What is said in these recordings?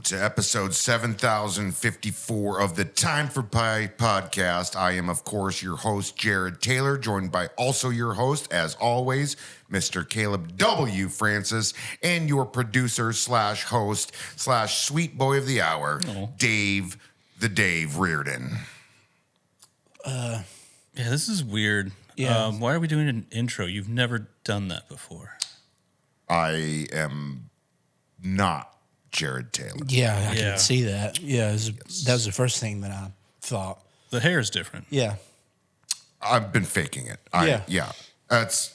to episode 7054 of the Time for Pie podcast. I am, of course, your host, Jared Taylor, joined by also your host, as always, Mr. Caleb W. Francis, and your producer slash host slash sweet boy of the hour, Dave Reardon. Yeah, this is weird. Yeah. Why are we doing an intro? You've never done that before. I am not Jared Taylor. Yeah, I can see that. Yeah, that was the first thing that I thought. The hair is different. Yeah. I've been faking it. Yeah.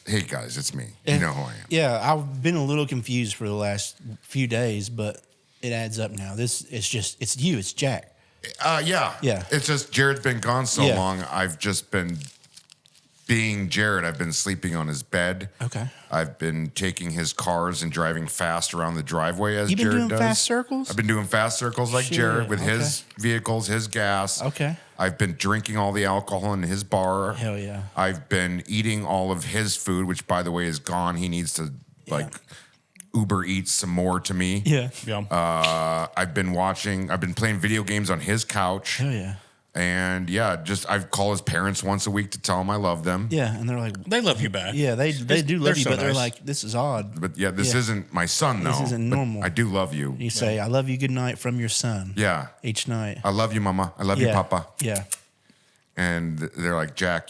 Hey guys, it's me. You know who I am. Yeah, I've been a little confused for the last few days, but it adds up now. It's you, it's Jack. Yeah. It's just Jared's been gone so long. I've just been being Jared. I've been sleeping on his bed. Okay. I've been taking his cars and driving fast around the driveway as Jared does. You've been doing fast circles? I've been doing fast circles like Jared with his vehicles, his gas. Okay. I've been drinking all the alcohol in his bar. Hell yeah. I've been eating all of his food, which, by the way, is gone. He needs to, Uber Eats some more to me. Yeah. I've been playing video games on his couch. Hell yeah. And I call his parents once a week to tell them I love them. Yeah, and they're like, They love you back. yeah, they do love you, so but they're nice. like, this is odd. But this isn't my son, though. This isn't But normal. I do love you. You say, I love you, good night from your son. Yeah. Each night. I love you, Mama. I love you, Papa. Yeah. And they're like, Jack,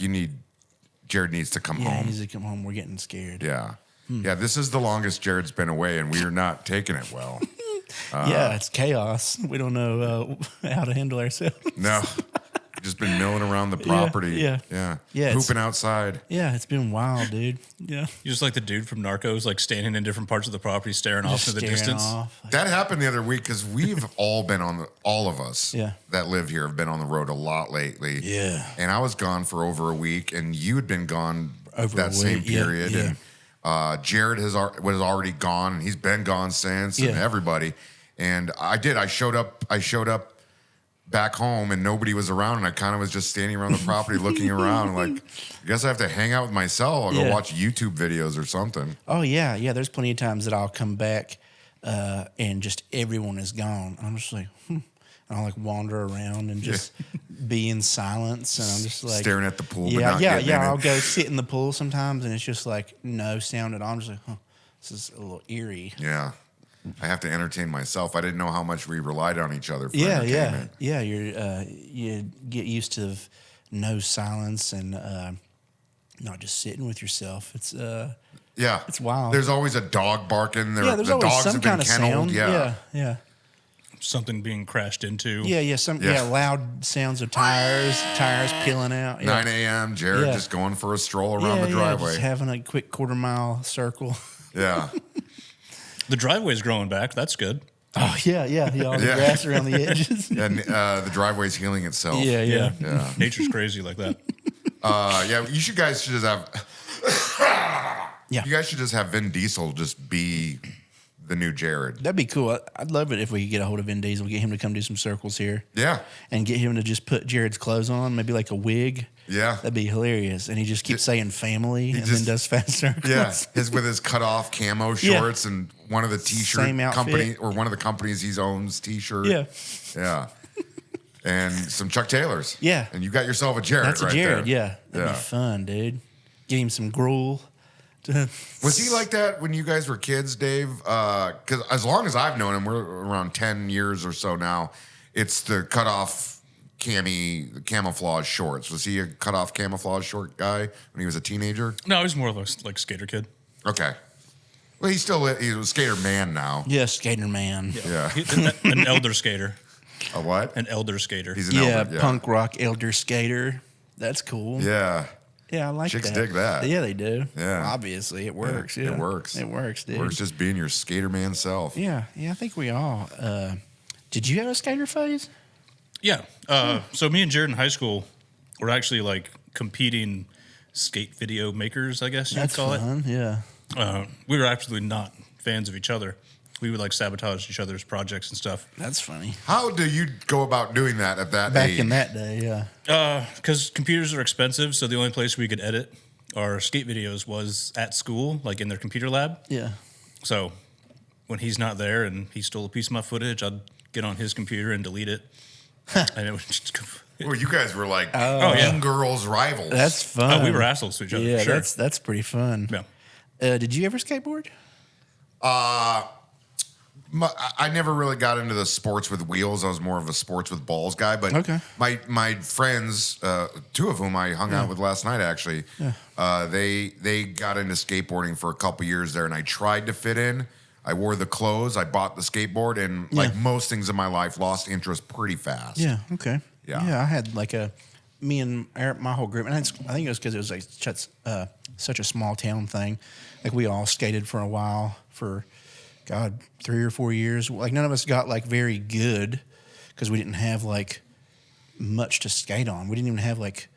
Jared needs to come Yeah, he home. needs to come home. We're getting scared. Yeah. Yeah, this is the longest Jared's been away, and we are not taking it well. Yeah, it's chaos. We don't know how to handle ourselves. No. Just been milling around the property. Yeah. Pooping outside. Yeah, it's been wild, dude. Yeah. You're just like the dude from Narcos, like standing in different parts of the property, staring off Just into the staring distance. off. That happened the other week because we've all been all of us that live here have been on the road a lot lately. Yeah. And I was gone for over a week, and you had been gone Over that a same week, yeah, period. yeah. And Jared was already gone, and he's been gone since, and everybody. And I showed up back home, and nobody was around, and I kind of was just standing around the property looking around like, I guess I have to hang out with myself. I'll go watch YouTube videos or something. Oh, yeah. Yeah, there's plenty of times that I'll come back and just everyone is gone. I'm just like, And I'll like wander around and just be in silence, and I'm just like staring at the pool. But not getting in I'll it. go sit in the pool sometimes, and it's just like no sound at all. I'm just like, this is a little eerie. Yeah. I have to entertain myself. I didn't know how much we relied on each other for Yeah. entertainment. You get used to no silence and not just sitting with yourself. It's it's wild. There's always a dog barking. there's the always dogs some have been kind of kenneled. sound. Yeah. Something being crashed into. Loud sounds of tires peeling out. 9 a.m. Jared just going for a stroll around the driveway. Just having a quick quarter-mile circle. Yeah. The driveway's growing back. That's good. Oh, yeah. All the grass around the edges. And the driveway's healing itself. Yeah. Nature's crazy like that. You guys should just have... Yeah. You guys should just have Vin Diesel just be the new Jared. That'd be cool. I'd love it if we could get a hold of Vin Diesel, get him to come do some circles here. Yeah. And get him to just put Jared's clothes on, maybe like a wig. Yeah. That'd be hilarious. And he just keeps saying family and then does fast circles. Yeah. With his cut off camo shorts and one of the t-shirt Same outfit. company or one of the companies he owns t-shirt. Yeah. Yeah. And some Chuck Taylors. Yeah. And you got yourself a Jared That's a right Jared, there. yeah. That'd be fun, dude. Get him some gruel. Was he like that when you guys were kids, Dave? Because as long as I've known him, we're around 10 years or so now, it's the cut-off camouflage shorts. Was he a cut-off camouflage short guy when he was a teenager? No, he's more like skater kid. Okay. Well, he's a skater man now. Yeah, skater man. Yeah. An elder skater. A what? An elder skater. He's an elder. Yeah. Punk rock elder skater. That's cool. Yeah. Yeah, I like Chicks that. dig that. Yeah, they do. Yeah. Obviously, it works. Yeah, Yeah, it works. It works, dude. It works just being your skater man self. Yeah, I think we all. Did you have a skater phase? Yeah. So me and Jared in high school were actually like competing skate video makers, I guess you'd That's call fun. Yeah. it. We were absolutely not fans of each other. We would like sabotage each other's projects and stuff. That's funny. How do you go about doing that at that Back age? in that day, yeah. Because computers are expensive, so the only place we could edit our skate videos was at school, like in their computer lab. Yeah. So when he's not there and he stole a piece of my footage, I'd get on his computer and delete it. And it was just Well, you guys were like yeah. mean girls rivals. That's fun. we were assholes to each other. Yeah, for sure. that's pretty fun. Yeah. Did you ever skateboard? I never really got into the sports with wheels. I was more of a sports with balls guy. But Okay. my friends, two of whom I hung out with last night, actually, they got into skateboarding for a couple years there, and I tried to fit in. I wore the clothes, I bought the skateboard, and like most things in my life, lost interest pretty fast. Yeah. Okay. Yeah. Yeah. I had like me and my whole group, and I think it was because it was like such a small town thing. Like we all skated for a while for, God, 3 or 4 years. Like none of us got like very good because we didn't have like much to skate on. We didn't even have like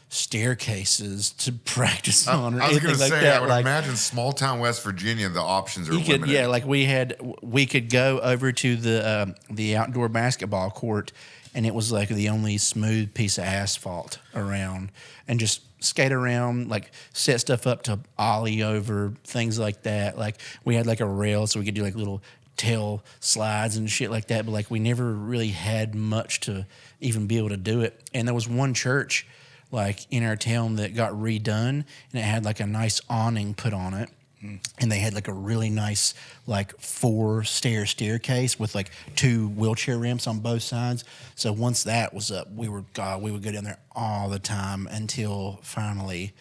staircases to practice on or I was anything going to like say, that. I would like, imagine small town West Virginia, the options are you could, limited. yeah, like we could go over to the outdoor basketball court, and it was like the only smooth piece of asphalt around, and just skate around, like set stuff up to ollie over, things like that. Like we had like a rail so we could do like little tail slides and shit like that, but like we never really had much to even be able to do it. And there was one church like in our town that got redone, and it had like a nice awning put on it. And they had like a really nice like 4-staircase with like 2 wheelchair ramps on both sides. So once that was up, we would go down there all the time until finally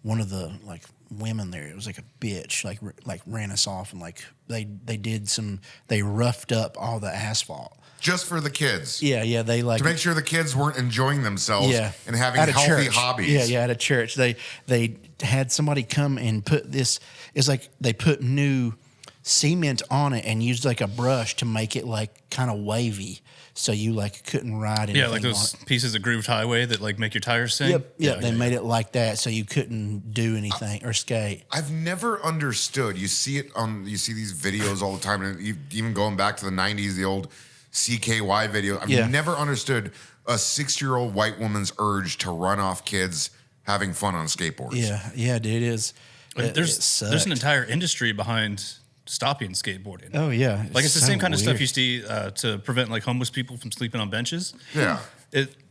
one of the like women there, it was like a bitch, like ran us off, and like they roughed up all the asphalt. Just for the kids. Yeah, they like To make sure the kids weren't enjoying themselves and having at a healthy church. hobbies. Yeah, at a church. They had somebody come and put this, it's like they put new cement on it and used like a brush to make it like kind of wavy, so you like couldn't ride anything. Yeah, like those pieces of grooved highway that like make your tires sing. Yep, they made it like that so you couldn't do anything or skate. I've never understood. You see these videos all the time, and even going back to the 90s, the old CKY video. I've never understood a 6-year-old white woman's urge to run off kids having fun on skateboards. Yeah, dude, it is. There's an entire industry behind stopping skateboarding. Oh yeah, Like it's the same kind of stuff weird. you see to prevent like homeless people from sleeping on benches. Yeah.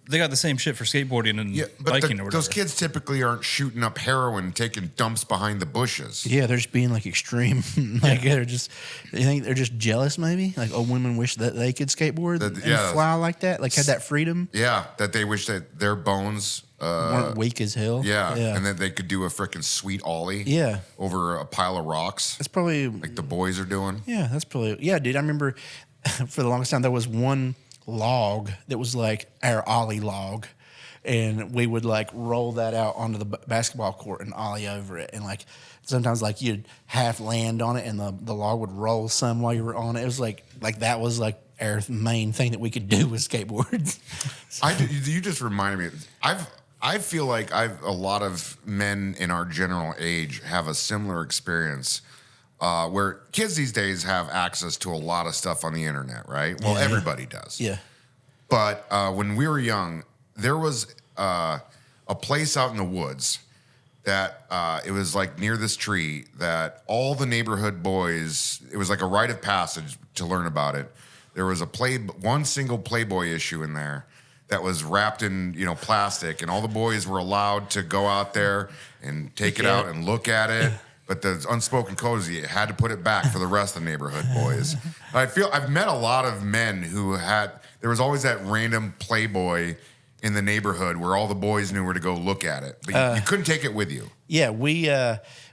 They got the same shit for skateboarding and But biking or whatever. those kids typically aren't shooting up heroin, taking dumps behind the bushes. Yeah, they're just being like extreme. Like you think they're just jealous maybe? Like old women wish that they could skateboard and fly like that, like had that freedom. Yeah, that they wish that their bones Weren't weak as hell. Yeah, and then they could do a freaking sweet ollie. Yeah. Over a pile of rocks. That's probably like the boys are doing. Yeah, that's probably dude. I remember for the longest time there was one log that was like our ollie log, and we would like roll that out onto the basketball court and ollie over it, and like sometimes like you'd half land on it and the log would roll some while you were on it. It was like that was like our main thing that we could do with skateboards. You just reminded me. I feel like a lot of men in our general age have a similar experience where kids these days have access to a lot of stuff on the internet, right? Well, everybody does. Yeah. But when we were young, there was a place out in the woods that it was like near this tree that all the neighborhood boys, it was like a rite of passage to learn about it. There was one single Playboy issue in there that was wrapped in plastic, and all the boys were allowed to go out there and take it out and look at it. But the unspoken code is you had to put it back for the rest of the neighborhood boys. I've met a lot of men who there was always that random Playboy in the neighborhood where all the boys knew where to go look at it, but you couldn't take it with you. Yeah, we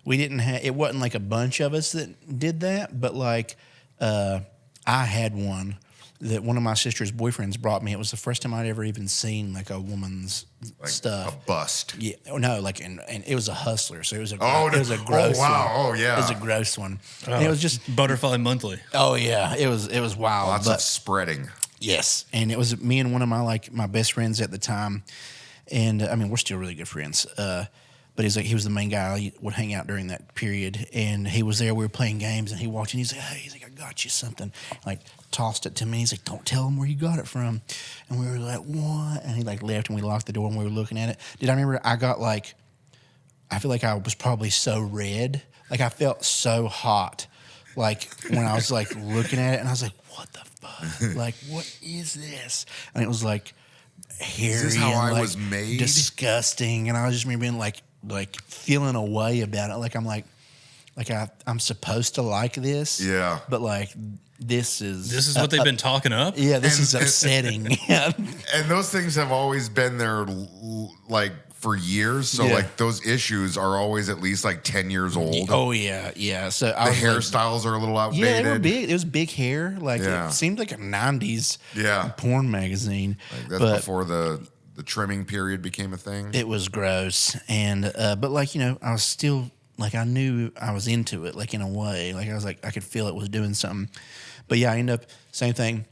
didn't have. It wasn't like a bunch of us that did that, but like I had one that one of my sister's boyfriends brought me. It was the first time I'd ever even seen like a woman's stuff. A bust. Yeah. Oh no, like and it was a Hustler, so it was a it was a gross wow. one. Oh yeah. It was a gross one. And it was just Butterfly Monthly. Oh yeah, it was wild. Lots of spreading. Yes, and it was me and one of my best friends at the time, and I mean we're still really good friends. But he was the main guy I would hang out during that period, and he was there. We were playing games, and he walked in. He's like, "Hey, I got you something." Like tossed it to me. He's like, "Don't tell him where you got it from." And we were like, "What?" And he like left, and we locked the door, and we were looking at it. I remember I got I feel like I was probably so red, like I felt so hot. like when I was like looking at it, and I was like, what the fuck? Like, what is this? And it was like hairy. Is this how and, I like, was made? disgusting. And I was just remember being like feeling a way about it. Like I'm supposed to like this. Yeah. But like this is what they've been talking up. yeah, this is And- upsetting. Yeah. And those things have always been there, like for years. So Yeah. like those issues are always at least like 10 years old. Oh yeah. So The I was like, hairstyles are a little outdated. yeah, they were big. It was big hair. Like Yeah. it seemed like a '90s Yeah. porn magazine. Like that's but before the trimming period became a thing. it was gross. And but like I was still like I knew I was into it. Like in a way, like I was like I could feel it was doing something. But yeah, I ended up same thing.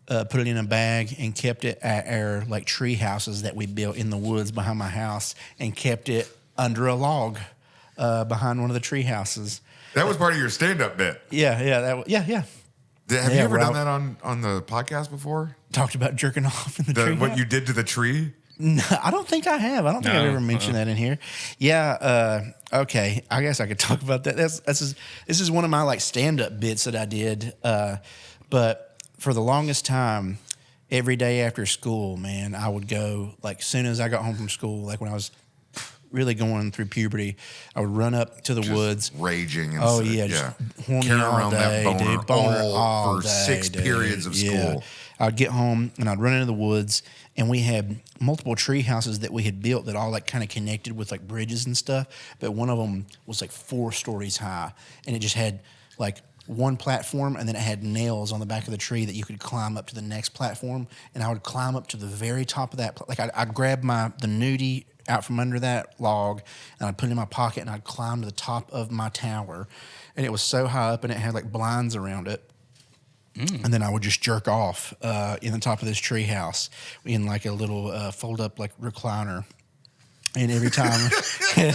Put it in a bag and kept it at our like tree houses that we built in the woods behind my house, and kept it under a log behind one of the tree houses. That was part of your stand-up bit. Yeah. Have you Yeah, ever well, done that on the podcast before? Talked about jerking off in the tree. What house? you did to the tree? No, I don't think I have. I don't think No, I've ever mentioned that in here. Yeah. Okay. I guess I could talk about that. This is one of my like stand up bits that I did. But for the longest time, every day after school, man, I would go like soon as I got home from school, like when I was really going through puberty, I would run up to the woods. Raging. And Oh stuff. yeah, just horny Carrying all around day, that boner, dude. Boner all for day, 6 dude. periods of Yeah. school. I'd get home and I'd run into the woods, and we had multiple tree houses that we had built that all like kind of connected with like bridges and stuff. But one of them was like 4 stories high, and it just had like one platform, and then it had nails on the back of the tree that you could climb up to the next platform. And I would climb up to the very top of that. Like I'd grab the nudie out from under that log, and I'd put it in my pocket, and I'd climb to the top of my tower. And it was so high up, and it had like blinds around it. And then I would just jerk off in the top of this tree house in like a little fold up like recliner. And every time, and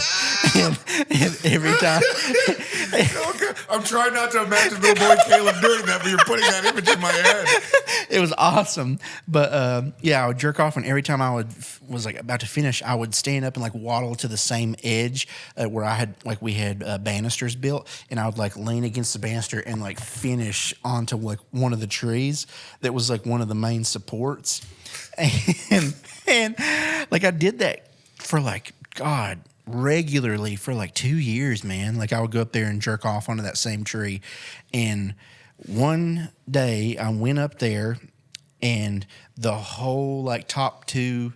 every time, Okay. I'm trying not to imagine little boy Caleb doing that, but you're putting that image in my head. it was awesome. But yeah, I would jerk off, and every time I was like about to finish, I would stand up and like waddle to the same edge where I had like we had banisters built, and I would like lean against the banister and like finish onto like one of the trees that was like one of the main supports, and like I did that for like God regularly for like 2 years, man. Like I would go up there and jerk off onto that same tree. And one day I went up there, and the whole like top 2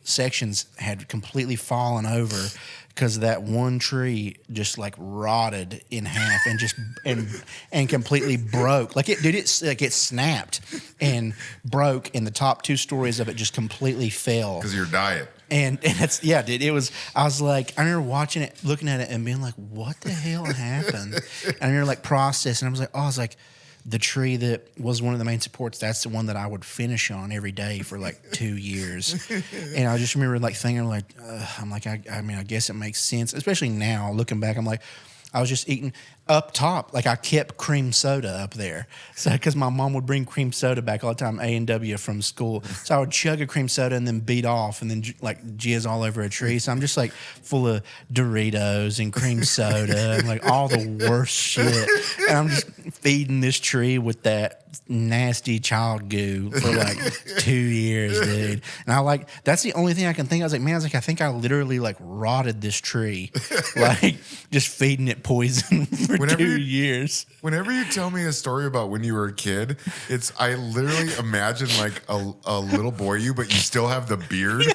sections had completely fallen over because that one tree just like rotted in half and just and completely broke. Like it snapped and broke, and the top 2 stories of it just completely fell. Because of your diet. And it's dude. It was. I was like, I remember watching it, looking at it, and being like, "What the hell happened?" And I remember like processing. I was like, the tree that was one of the main supports. That's the one that I would finish on every day for like 2 years. And I just remember like thinking like, I mean, I guess it makes sense, especially now looking back. I'm like, I was just eating up top. Like I kept cream soda up there. So because my mom would bring cream soda back all the time, A&W from school. So I would chug a cream soda and then beat off and then like jizz all over a tree. So I'm just like full of Doritos and cream soda and like all the worst shit. And I'm just feeding this tree with that nasty child goo for like 2 years, dude. And that's the only thing I can think. I was like, I think I literally like rotted this tree, like just feeding it poison for 2 years. Whenever you tell me a story about when you were a kid, I literally imagine like a little boy but you still have the beard.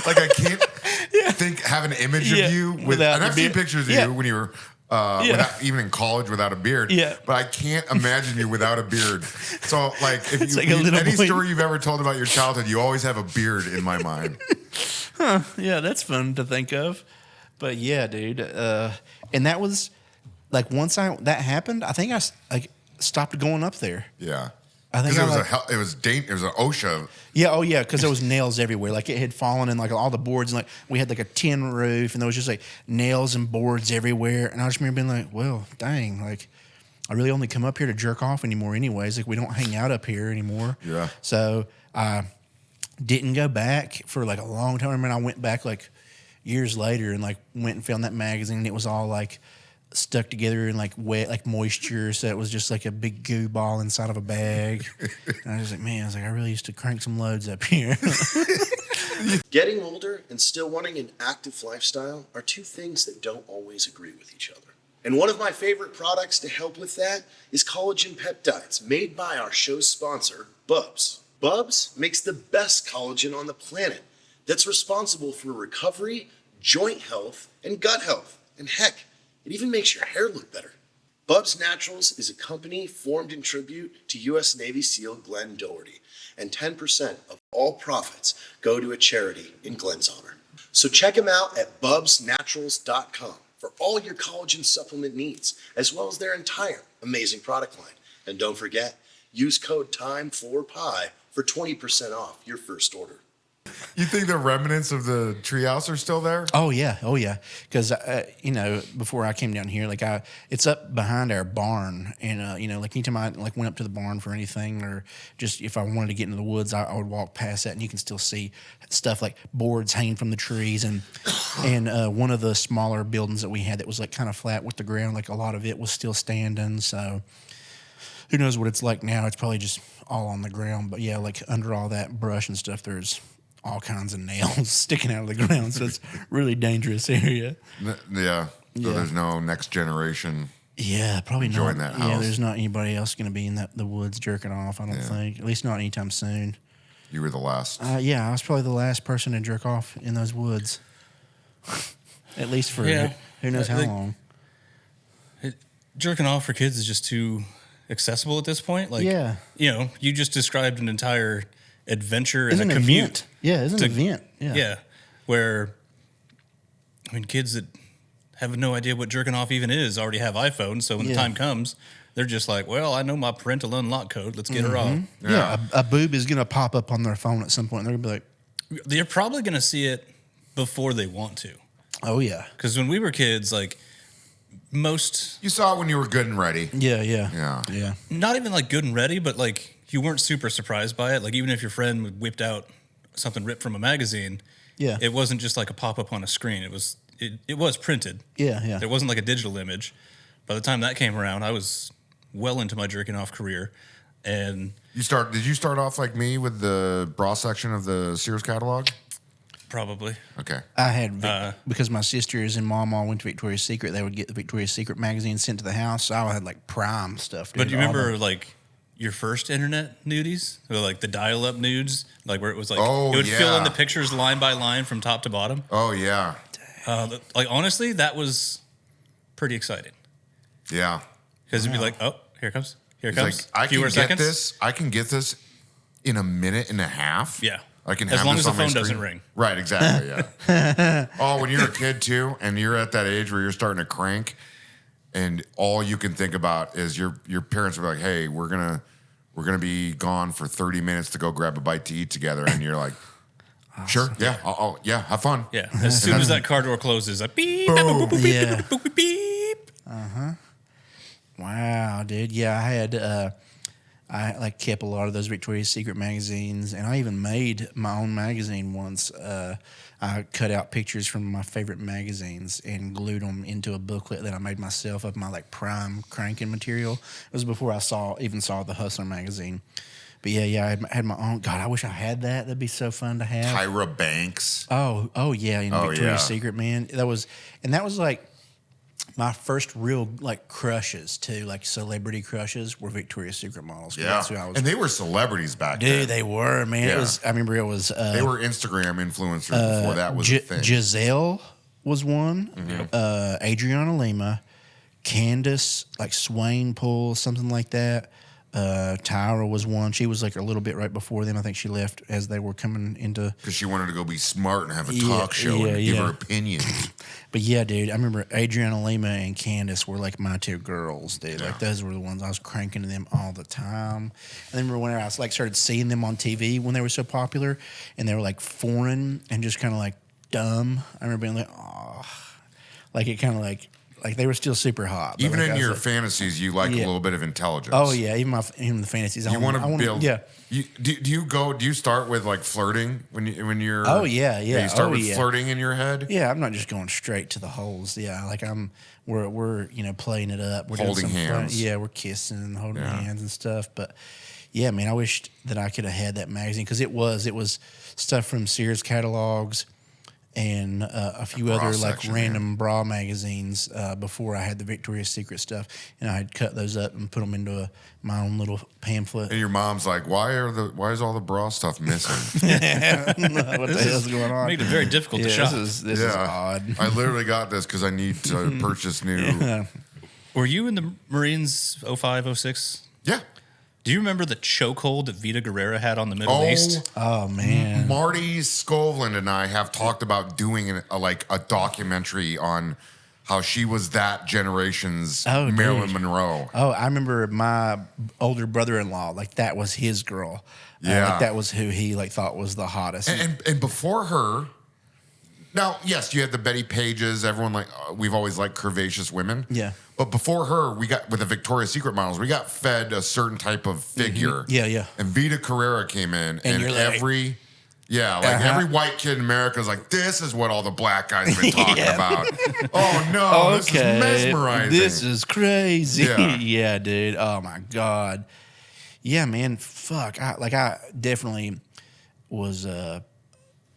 Like I can't have an image of you and I've seen pictures of you when you were without, even in college without a beard. Yeah. But I can't imagine you without a beard. So like if It's you like a little any boy. story you've ever told about your childhood, you always have a beard in my mind. Yeah, that's fun to think of. But yeah, dude. And that was like once that happened, I think I like stopped going up there. Yeah. I think it was an OSHA. Yeah, oh yeah, because there was nails everywhere. Like it had fallen in like all the boards, and like we had like a tin roof, and there was just like nails and boards everywhere. And I just remember being like, well, dang, like I really only come up here to jerk off anymore anyways. Like we don't hang out up here anymore. Yeah. So I didn't go back for like a long time. I mean, I went back like years later and like went and found that magazine, and it was all like stuck together in like wet, like moisture. So it was just like a big goo ball inside of a bag. And I was like, man, I really used to crank some loads up here. Getting older and still wanting an active lifestyle are two things that don't always agree with each other. And one of my favorite products to help with that is collagen peptides made by our show's sponsor, BUBS. BUBS makes the best collagen on the planet that's responsible for recovery, joint health, and gut health. And heck, it even makes your hair look better. BUBS Naturals is a company formed in tribute to U.S. Navy SEAL Glenn Doherty, and 10% of all profits go to a charity in Glenn's honor. So check him out at bubsnaturals.com for all your collagen supplement needs, as well as their entire amazing product line. And don't forget, use code TIME4PIE for 20% off your first order. You think the remnants of the treehouse are still there? Oh yeah. Because before I came down here, it's up behind our barn, and like anytime I went up to the barn for anything, or just if I wanted to get into the woods, I would walk past that, and you can still see stuff like boards hanging from the trees, and one of the smaller buildings that we had that was like kind of flat with the ground, like a lot of it was still standing. So who knows what it's like now? It's probably just all on the ground. But yeah, like under all that brush and stuff, there's all kinds of nails sticking out of the ground, so it's really dangerous area. Yeah. So there's no next generation. Yeah, probably enjoying not. that house. Yeah, there's not anybody else going to be in the woods jerking off. I don't think. At least not anytime soon. You were the last. Yeah, I was probably the last person to jerk off in those woods. At least for who knows how long. Jerking off for kids is just too accessible at this point. Like, you just described an entire adventure and a commute. Event. Yeah, it's an event. Yeah. Where, kids that have no idea what jerking off even is already have iPhones. So when the time comes, they're just like, well, I know my parental unlock code. Let's get her off. Yeah, a boob is going to pop up on their phone at some point. They're going to be like, they're probably going to see it before they want to. Oh, yeah. Because when we were kids, most... You saw it when you were good and ready. Yeah. Not even good and ready, but you weren't super surprised by it. Like, even if your friend whipped out something ripped from a magazine, it wasn't just like a pop-up on a screen. It was printed. Yeah. It wasn't like a digital image. By the time that came around, I was well into my jerking off career. And did you start off like me with the bra section of the Sears catalog? Probably. Okay. I had, because my sisters and mom all went to Victoria's Secret, they would get the Victoria's Secret magazine sent to the house. So I had prime stuff. But do you remember your first internet nudies? Or the dial-up nudes? Where it was it would fill in the pictures line by line from top to bottom? Oh, yeah. Honestly, that was pretty exciting. Yeah. Because it'd be oh, here it comes. Here it comes. I Fewer seconds. I can get this in a minute and a half. Yeah. I can as have long this as the on my phone screen. doesn't ring. Right, exactly, yeah. Oh, when you're a kid, too, and you're at that age where you're starting to crank, and all you can think about is your parents will be like, hey, we're gonna be gone for 30 minutes to go grab a bite to eat together. And you're like, sure, yeah, I'll have fun. Yeah, as soon as that car door closes, beep, boom. boop, boop, Yeah. beep, boop, boop, beep. Wow, dude. Yeah, I had I kept a lot of those Victoria's Secret magazines, and I even made my own magazine once. I cut out pictures from my favorite magazines and glued them into a booklet that I made myself of my prime cranking material. It was before I even saw the Hustler magazine. But yeah, I had my own. God, I wish I had that. That'd be so fun to have. Tyra Banks. Oh yeah, Victoria's Secret, man. That was my first real crushes too, celebrity crushes were Victoria's Secret models. Yeah, That's who I was. and they were celebrities back then. Dude, they were, man. Yeah. I remember it was. They were Instagram influencers before that was a thing. Giselle was one. Mm-hmm. Adriana Lima, Candace, Swain Poole, something like that. Tyra was one. She was a little bit right before them. I think she left as they were coming into. Because she wanted to go be smart and have a talk show and give her opinions. But yeah, dude, I remember Adriana Lima and Candace were my two girls, dude. Yeah. Those were the ones I was cranking to them all the time. And then remember when I started seeing them on TV when they were so popular, and they were foreign and just kind of dumb. I remember being oh, it kind of like they were still super hot. But Even like, in I was your like, fantasies, you like a little bit of intelligence. oh yeah, even the fantasies. You want to build. Yeah. Do you start with like flirting when you're? Oh yeah. You start with yeah. flirting in your head. Yeah, I'm not just going straight to the holes. Yeah, like we're playing it up. We're Holding doing some hands. Fun, yeah, we're kissing and holding hands and stuff. But yeah, man, I wished that I could have had that magazine because it was stuff from Sears catalogs and a few other section, random bra magazines before I had the Victoria's Secret stuff, and I had cut those up and put them into my own little pamphlet. And your mom's like, why is all the bra stuff missing? What the hell's going on? Made it very difficult to shop. This is odd. I literally got this because I need to purchase new. Were you in the Marines 05, 06? Yeah. Do you remember the chokehold that Vita Guerrera had on the Middle East? Oh man, Marty Skovland and I have talked about doing a documentary on how she was that generation's Marilyn Monroe. Oh, I remember my older brother-in-law. Like that was his girl. Yeah, like that was who he thought was the hottest. And before her, now yes, you had the Betty Pages. Everyone we've always liked curvaceous women. Yeah. But before her, we got with the Victoria's Secret models, we got fed a certain type of figure. Yeah, yeah. And Vita Carrera came in, and you're like, every every white kid in America is like, this is what all the black guys have been talking about. Oh no, this is mesmerizing. This is crazy. Yeah. Yeah, dude. Oh my god. Yeah, man. Fuck. I definitely was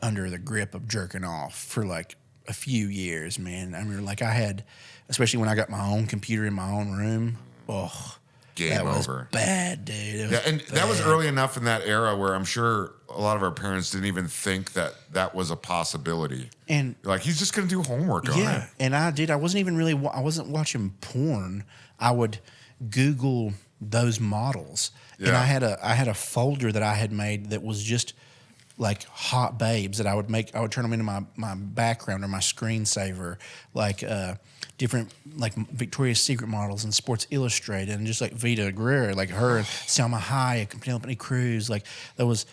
under the grip of jerking off for like a few years, man. I mean, like I had, especially when I got my own computer in my own room. Oh, Game that was over. bad, dude. It was And bad. that was early enough in that era where I'm sure a lot of our parents didn't even think that was a possibility. And like, he's just going to do homework on it. and I wasn't even really, I wasn't watching porn. I would Google those models, and Yeah. I had a folder that I had made that was just like hot babes that I would turn them into my background or my screensaver, like different like Victoria's Secret models and Sports Illustrated and just like Vita Guerrera, like her and Salma Hayek, Penelope Cruz, like there was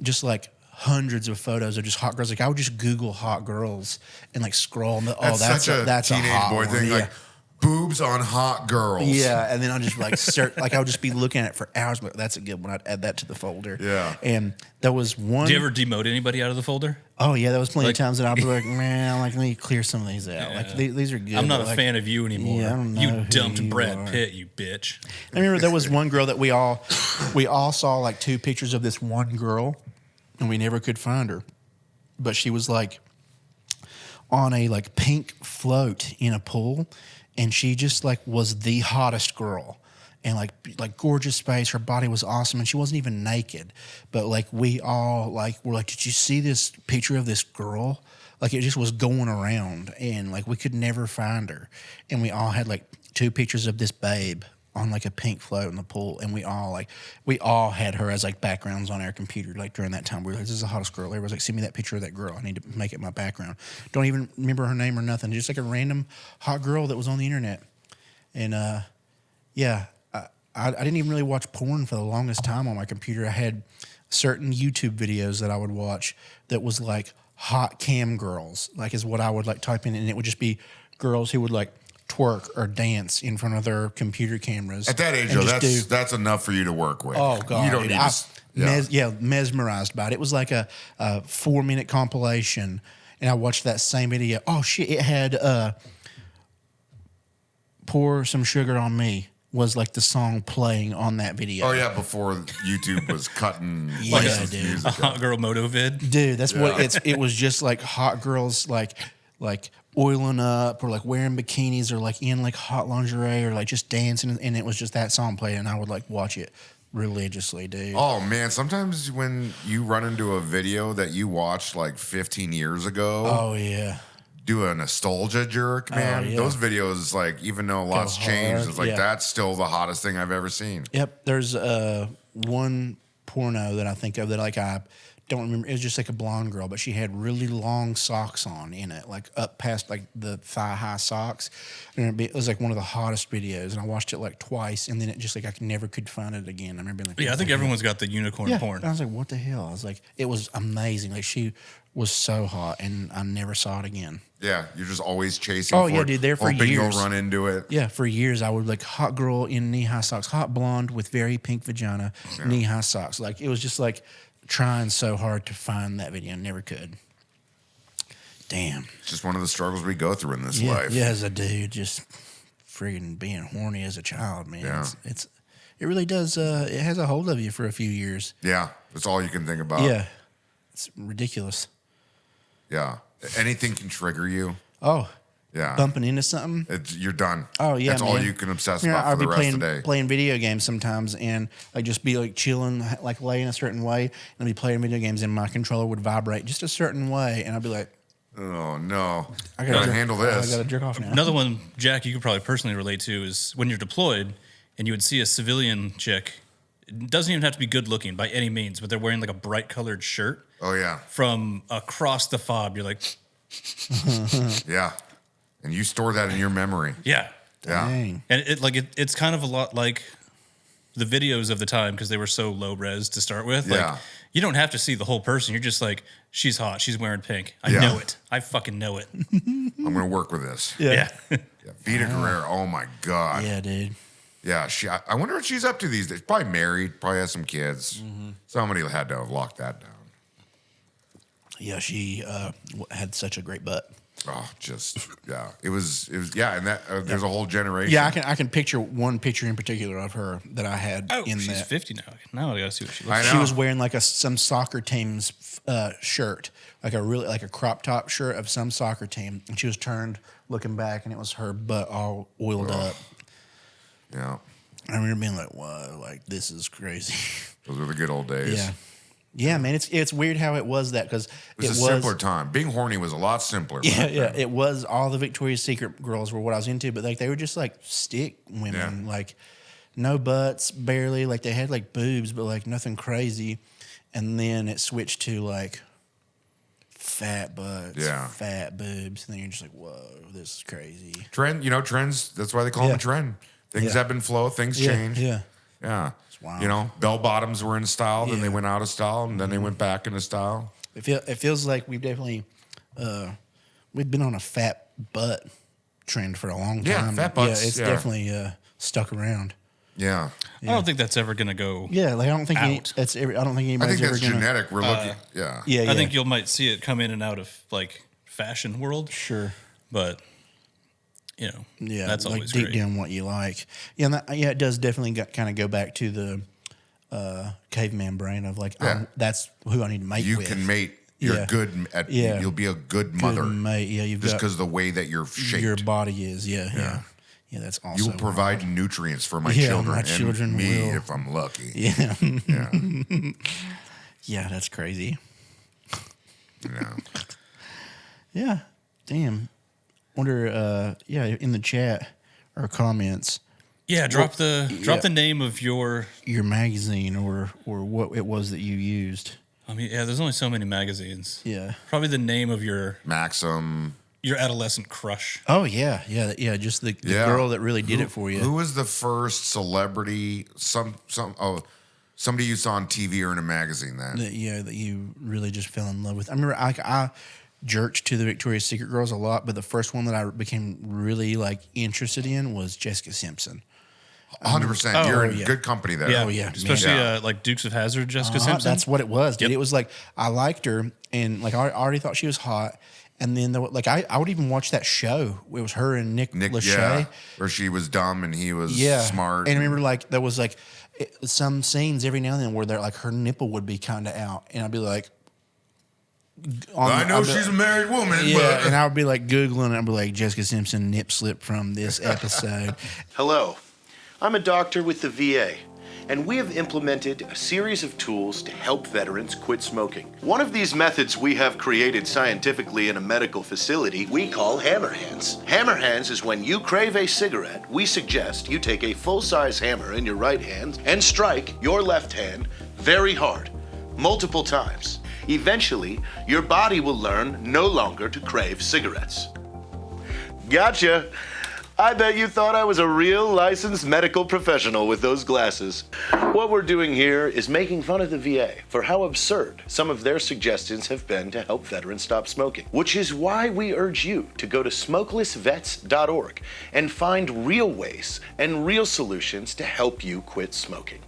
just like hundreds of photos of just hot girls. Like I would just Google hot girls and like scroll. And That's such a teenage hot boy one. thing. Yeah. Like, boobs on hot girls. Yeah, and then I'll just like search, like I would just be looking at it for hours. But that's a good one. I'd add that to the folder. Yeah. And there was one. Do you ever demote anybody out of the folder? Oh yeah, there was plenty of times that I'd be like, man, like let me clear some of these out. Like these are good. I'm not but, a fan of you anymore. Yeah, I don't know you who dumped you Brad are. Pitt, you bitch. I remember there was one girl that we all saw like two pictures of this one girl, and we never could find her. But she was like on a like pink float in a pool, and she just like was the hottest girl. And like gorgeous face, her body was awesome, and she wasn't even naked. But like we all like were like, did you see this picture of this girl? Like it just was going around, and like we could never find her. And we all had like two pictures of this babe on like a pink float in the pool, and we all had her as like backgrounds on our computer. Like during that time, we were like, this is the hottest girl. Everyone was like, send me that picture of that girl. I need to make it my background. Don't even remember her name or nothing. Just like a random hot girl that was on the internet. And yeah. I didn't even really watch porn for the longest time on my computer. I had certain YouTube videos that I would watch that was like hot cam girls, like is what I would like type in, and it would just be girls who would like twerk or dance in front of their computer cameras. At that age, and though, just that's enough for you to work with. Oh God! You don't need to. Mesmerized by it. It was like a 4-minute compilation, and I watched that same video. Oh shit! It had "Pour Some Sugar on Me" was like the song playing on that video. Oh yeah, before YouTube was cutting Yeah, licensed dude. music. A hot girl moto vid. Dude, that's what it was just like hot girls like oiling up or like wearing bikinis or like in like hot lingerie or like just dancing, and it was just that song playing, and I would like watch it religiously, dude. Oh man, sometimes when you run into a video that you watched like 15 years ago, Oh yeah. do a nostalgia jerk, man. yeah. Those videos, like, even though lots hard, changed, it's like yeah. that's still the hottest thing I've ever seen. Yep. There's one porno that I think of that like I don't remember. It was just like a blonde girl, but she had really long socks on in it, like up past like the thigh high socks. And it was like one of the hottest videos. And I watched it like twice, and then it just like I never could find it again. I remember being like, Yeah, I think everyone's got the unicorn porn. I was like, what the hell? I was like, it was amazing. Like she was so hot, and I never saw it again. Yeah, you're just always chasing. Oh for yeah, it, dude. There for hoping years, you'll run into it. Yeah, for years I would like hot girl in knee high socks, hot blonde with very pink vagina, knee high socks. Like it was just like trying so hard to find that video, never could. Damn. It's just one of the struggles we go through in this life. Yeah, as a dude, just friggin' being horny as a child, man. Yeah. It really does. It has a hold of you for a few years. Yeah, that's all you can think about. Yeah, it's ridiculous. Yeah, anything can trigger you. Oh, Yeah, bumping into something. you're done. Oh yeah, that's all man. you can obsess You know, about I'll for the be rest of the day. playing video games sometimes, and I'd just be like chilling, like laying a certain way, and I'd be playing video games, and my controller would vibrate just a certain way, and I'd be like, Oh no, I gotta jerk- handle I this. gotta jerk off now. Another one, Jack, you could probably personally relate to is when you're deployed and you would see a civilian chick. It doesn't even have to be good looking by any means, but they're wearing like a bright colored shirt Oh yeah, from across the fob. You're like, yeah, and you store that in your memory. yeah. Yeah, Dang. And it's kind of a lot like the videos of the time because they were so low res to start with. Yeah. Like, you don't have to see the whole person. You're just like, she's hot. She's wearing pink. I Yeah. know it. I fucking know it. I'm gonna work with this. Yeah. Yeah, Vita Guerrero. Oh my god. Yeah, dude. Yeah, I wonder what she's up to these days. Probably married. Probably has some kids. Mm-hmm. Somebody had to have locked that down. Yeah, she had such a great butt. Oh, just yeah. It was yeah, and that there's a whole generation. Yeah, I can picture one picture in particular of her that I had Oh, in she's that. 50 now. Now I gotta see what she looks I like. know. She was wearing like some soccer team's shirt, like a crop top shirt of some soccer team, and she was turned looking back, and it was her butt all oiled up. Yeah, I remember being like, "Whoa, like this is crazy." those were the good old days. Yeah, yeah, man. It's weird how it was that because It was a simpler time. Being horny was a lot simpler. Yeah, back yeah. then. It was all the Victoria's Secret girls were what I was into, but like they were just like stick women, Yeah. like no butts, barely. Like they had like boobs, but like nothing crazy. And then it switched to like fat butts, Yeah. fat boobs, and then you're just like, whoa, this is crazy. Trend, trends. That's why they call them a trend. Things Yeah. ebb and flow. Things Yeah, change. yeah. Yeah. wild. Bell bottoms were in style, then Yeah. they went out of style, and then they went back into style. It feels like we've definitely we've been on a fat butt trend for a long time. Yeah, fat butts, Yeah, it's yeah. definitely stuck around. Yeah. I don't think that's ever gonna go. Yeah, like I don't think Out. I don't think I anybody's think ever that's gonna. genetic. We're looking. Yeah. Yeah, yeah. I think you might see it come in and out of like fashion world, sure. but Yeah, that's like always deep great. down what you like. Yeah, and it does definitely kind of go back to the caveman brain of like, Yeah. that's who I need to mate You with. can mate. You're Yeah. good at. Yeah. You'll be a good Good mother mate. Yeah, you've just got because of the way that you're shaped. your body is. Yeah. That's also. You will provide nutrients for my Yeah, children my and children me will. if I'm lucky. Yeah, Yeah. yeah, that's crazy. Yeah. Yeah, damn. Wonder, in the chat or comments, drop the name of your. your magazine or what it was that you used. I mean, there's only so many magazines. Yeah. Probably the name of your Maxim. adolescent crush. Oh yeah. Just the girl that really did it for you. Who was the first celebrity? Somebody you saw on TV or in a magazine then. that you really just fell in love with. I remember I jerked to the Victoria's Secret girls a lot, but the first one that I became really like interested in was Jessica Simpson. 100%. You're in yeah. good company there. Oh, yeah, especially man. like Dukes of Hazzard, Jessica Simpson. That's what it was, dude. Yep. It was like I liked her, and like I already thought she was hot. And then I would even watch that show. It was her and Nick Lachey. Yeah, where she was dumb and he was smart. And I remember like there was like some scenes every now and then where they're like her nipple would be kind of out, and I'd be like, I know she's a married woman, yeah, but and I would be like Googling, and I'd be like Jessica Simpson nip slip from this episode. Hello, I'm a doctor with the VA, and we have implemented a series of tools to help veterans quit smoking. One of these methods we have created scientifically in a medical facility we call hammer hands. Hammer hands is when you crave a cigarette, we suggest you take a full-size hammer in your right hand and strike your left hand very hard, multiple times. Eventually, your body will learn no longer to crave cigarettes. Gotcha. I bet you thought I was a real licensed medical professional with those glasses. What we're doing here is making fun of the VA for how absurd some of their suggestions have been to help veterans stop smoking, which is why we urge you to go to smokelessvets.org and find real ways and real solutions to help you quit smoking.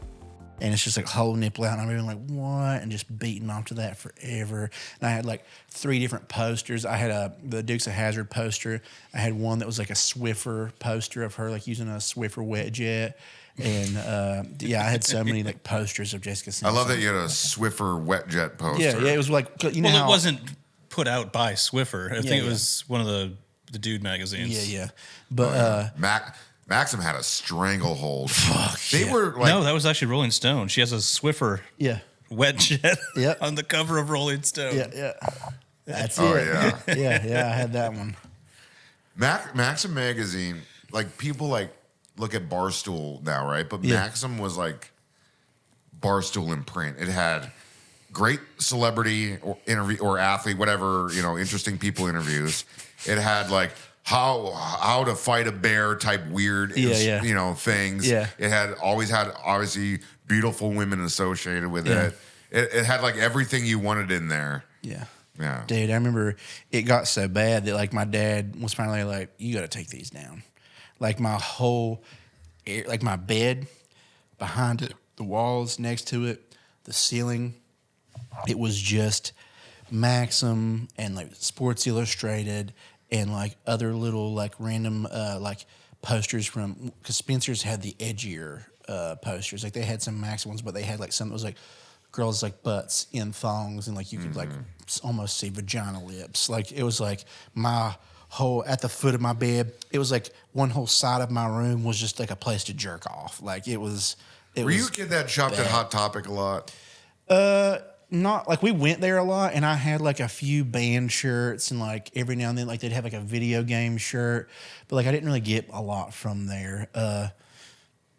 And it's just like whole nipple out, and I'm even like, what? And just beating off to that forever. And I had like 3 different posters. I had the Dukes of Hazzard poster. I had one that was like a Swiffer poster of her like using a Swiffer wet jet. And I had so many like posters of Jessica Simpson. I love that you had a Swiffer wet jet poster. Yeah, it was like, you know, Well, how, it wasn't put out by Swiffer. I think it was one of the dude magazines. Yeah. But Maxim had a stranglehold. They were like, No, that was actually Rolling Stone. She has a Swiffer wet jet on the cover of Rolling Stone. Yeah. That's oh it. yeah, yeah, I had that one. Maxim magazine. Like people like look at Barstool now, right? But Maxim was like Barstool in print. It had great celebrity or interview or athlete, whatever, you know, interesting people interviews. It had like how to fight a bear type weird, you know, things. Yeah. It always had obviously beautiful women associated with it. It had like everything you wanted in there. Yeah. Yeah. Dude, I remember it got so bad that like my dad was finally like, you got to take these down. Like my whole, like my bed behind it, the walls next to it, the ceiling, it was just Maxim and like Sports Illustrated and like other little like random like posters from, because Spencer's had the edgier posters. Like they had some Maxim ones, but they had like some that was like girls like butts in thongs and like you could like almost see vagina lips. Like it was like my whole, at the foot of my bed, it was like one whole side of my room was just like a place to jerk off. Like it was. Were you a kid that shopped at Hot Topic a lot? Not like we went there a lot, and I had like a few band shirts, and like every now and then, like they'd have like a video game shirt, but like I didn't really get a lot from there.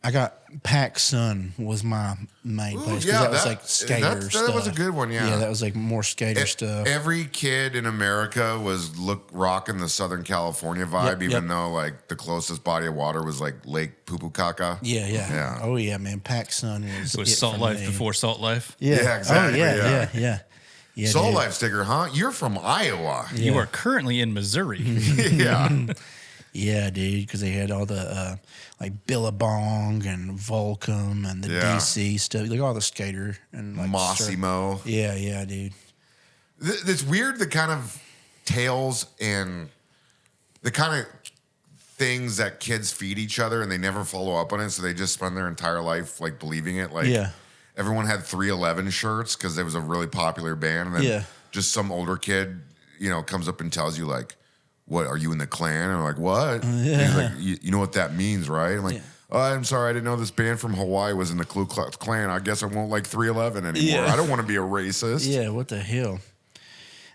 I got Pac Sun was my main place because that was like skater stuff. That was a good one, Yeah, that was like more skater stuff. Every kid in America was rocking the Southern California vibe, even though like the closest body of water was like Lake Pupucaca. Yeah. Oh yeah, man. Pac Sun was. It was Salt Life before Salt Life. Yeah, exactly. Oh yeah. Soul Life sticker, huh? You're from Iowa. You are currently in Missouri. Yeah. Yeah, dude, because they had all the like Billabong and Volcom and the DC stuff, like all the skater and like Mossimo. Yeah, dude. It's weird the kind of tales and the kind of things that kids feed each other and they never follow up on it, so they just spend their entire life like believing it. Like everyone had 311 shirts because there was a really popular band, and then just some older kid, you know, comes up and tells you like, what, are you in the Klan? And I'm like, what? He's like, you know what that means, right? I'm like, oh, I'm sorry, I didn't know this band from Hawaii was in the Ku Klux Klan. I guess I won't like 311 anymore. I don't want to be a racist. Yeah, what the hell?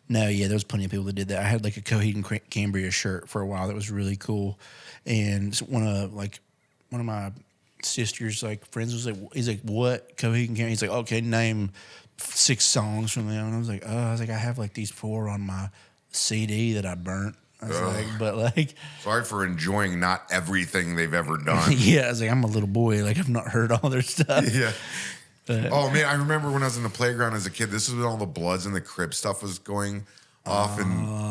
No, there was plenty of people that did that. I had like a Coheed and Cambria shirt for a while that was really cool, and one of my sister's like friends was like, he's like, what Coheed and Cambria? He's like, okay, name 6 songs from them. And I was like, I have like these 4 on my CD that I burnt. I was like, but like, sorry for enjoying not everything they've ever done. I was like, I'm a little boy, like I've not heard all their stuff. Yeah. Oh man, I remember when I was in the playground as a kid. This is when all the Bloods and the Crips stuff was going off in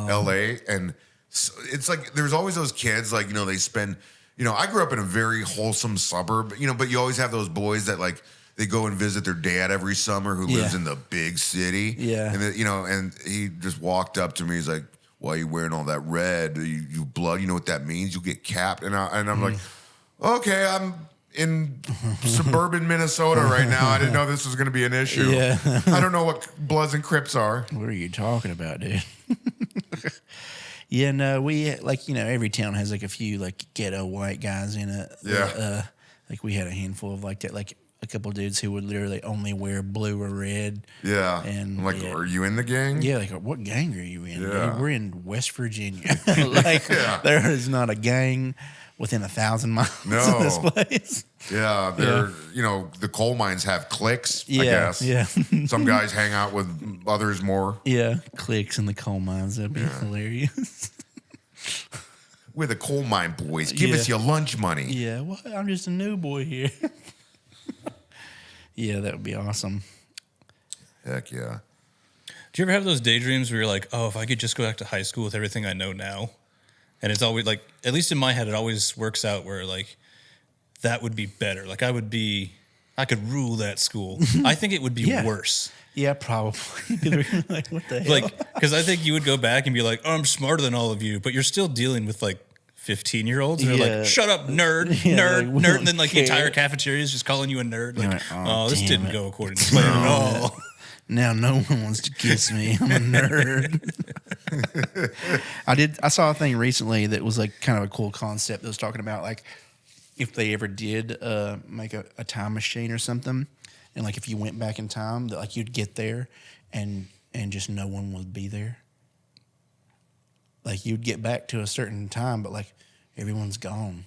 L.A. And so it's like there's always those kids, like, you know, they spend. You know, I grew up in a very wholesome suburb, you know, but you always have those boys that like they go and visit their dad every summer who lives in the big city. Yeah, and you know, and he just walked up to me. He's like, why are you wearing all that red? You blood, you know what that means? You'll get capped. And I'm like, okay, I'm in suburban Minnesota right now. I didn't know this was going to be an issue. Yeah. I don't know what Bloods and Crips are. What are you talking about, dude? Yeah, no, we, like, you know, every town has like a few like ghetto white guys in it. Yeah. Like we had a handful of like that. Like a couple dudes who would literally only wear blue or red. Yeah. And I'm like, yeah. are you in the gang? Yeah, like, what gang are you in? Yeah. Dude? We're in West Virginia. Like, there is not a gang within 1,000 miles of this place. Yeah, they're the coal mines have cliques. Yeah, I guess. yeah. Some guys hang out with others more. Yeah, cliques in the coal mines. That'd be hilarious. We're the coal mine boys. Give us your lunch money. Yeah, well, I'm just a new boy here. Yeah, that would be awesome. Heck yeah. Do you ever have those daydreams where you're like, oh, if I could just go back to high school with everything I know now? And it's always like, at least in my head, it always works out where like that would be better. Like I could rule that school. I think it would be worse. Yeah, probably. Like, what the hell? Like, because I think you would go back and be like, oh, I'm smarter than all of you, but you're still dealing with like 15-year-olds. And they're like, shut up, nerd, nerd, like, nerd. And then like the entire care. cafeteria is just calling you a nerd. Like, oh, this damn didn't it. go according to plan at all. Now no one wants to kiss me. I'm a nerd. I saw a thing recently that was like kind of a cool concept that was talking about like if they ever did make a time machine or something, and like if you went back in time, that like you'd get there and just no one would be there. Like you'd get back to a certain time, but like everyone's gone.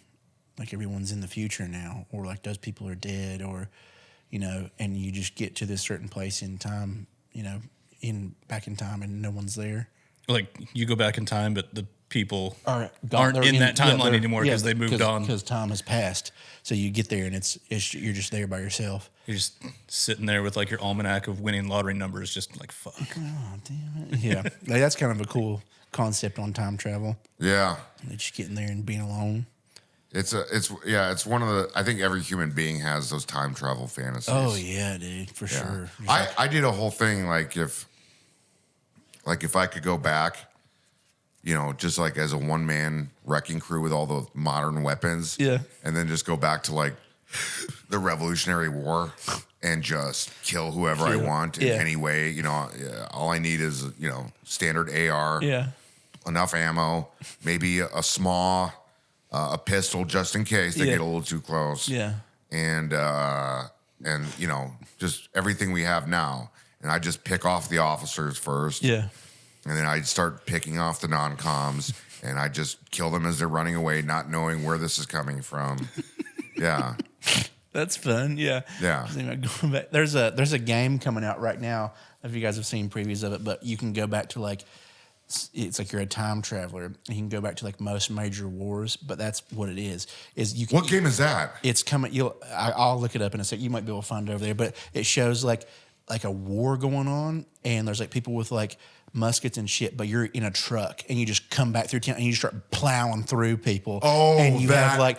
Like everyone's in the future now, or like those people are dead, or and you just get to this certain place in time, back in time, and no one's there. Like you go back in time, but the people Aren't in that timeline anymore because they moved on. Because time has passed. So you get there and it's you're just there by yourself. You're just sitting there with like your almanac of winning lottery numbers, just like fuck. Oh damn it! Yeah, like, that's kind of a cool concept on time travel. Yeah. Like just getting there and being alone. It's one of the. I think every human being has those time travel fantasies. Oh yeah, dude, for sure. I did a whole thing like if I could go back, just like as a one man wrecking crew with all the modern weapons, and then just go back to like the Revolutionary War and just kill whoever I want in any way. All I need is standard AR, enough ammo, maybe a small. A pistol just in case they get a little too close. Yeah. And just everything we have now. And I just pick off the officers first. Yeah. And then I'd start picking off the non-coms and I just kill them as they're running away, not knowing where this is coming from. Yeah. That's fun. Yeah. Yeah. Going back. There's a game coming out right now. If you guys have seen previews of it, but you can go back to like, it's like you're a time traveler and you can go back to like most major wars, but that's what it is you can. What game is that? It's coming. I'll look it up in a sec. You might be able to find it over there, but it shows like a war going on and there's like people with like muskets and shit, but you're in a truck and you just come back through town and you start plowing through people. Oh, and you have like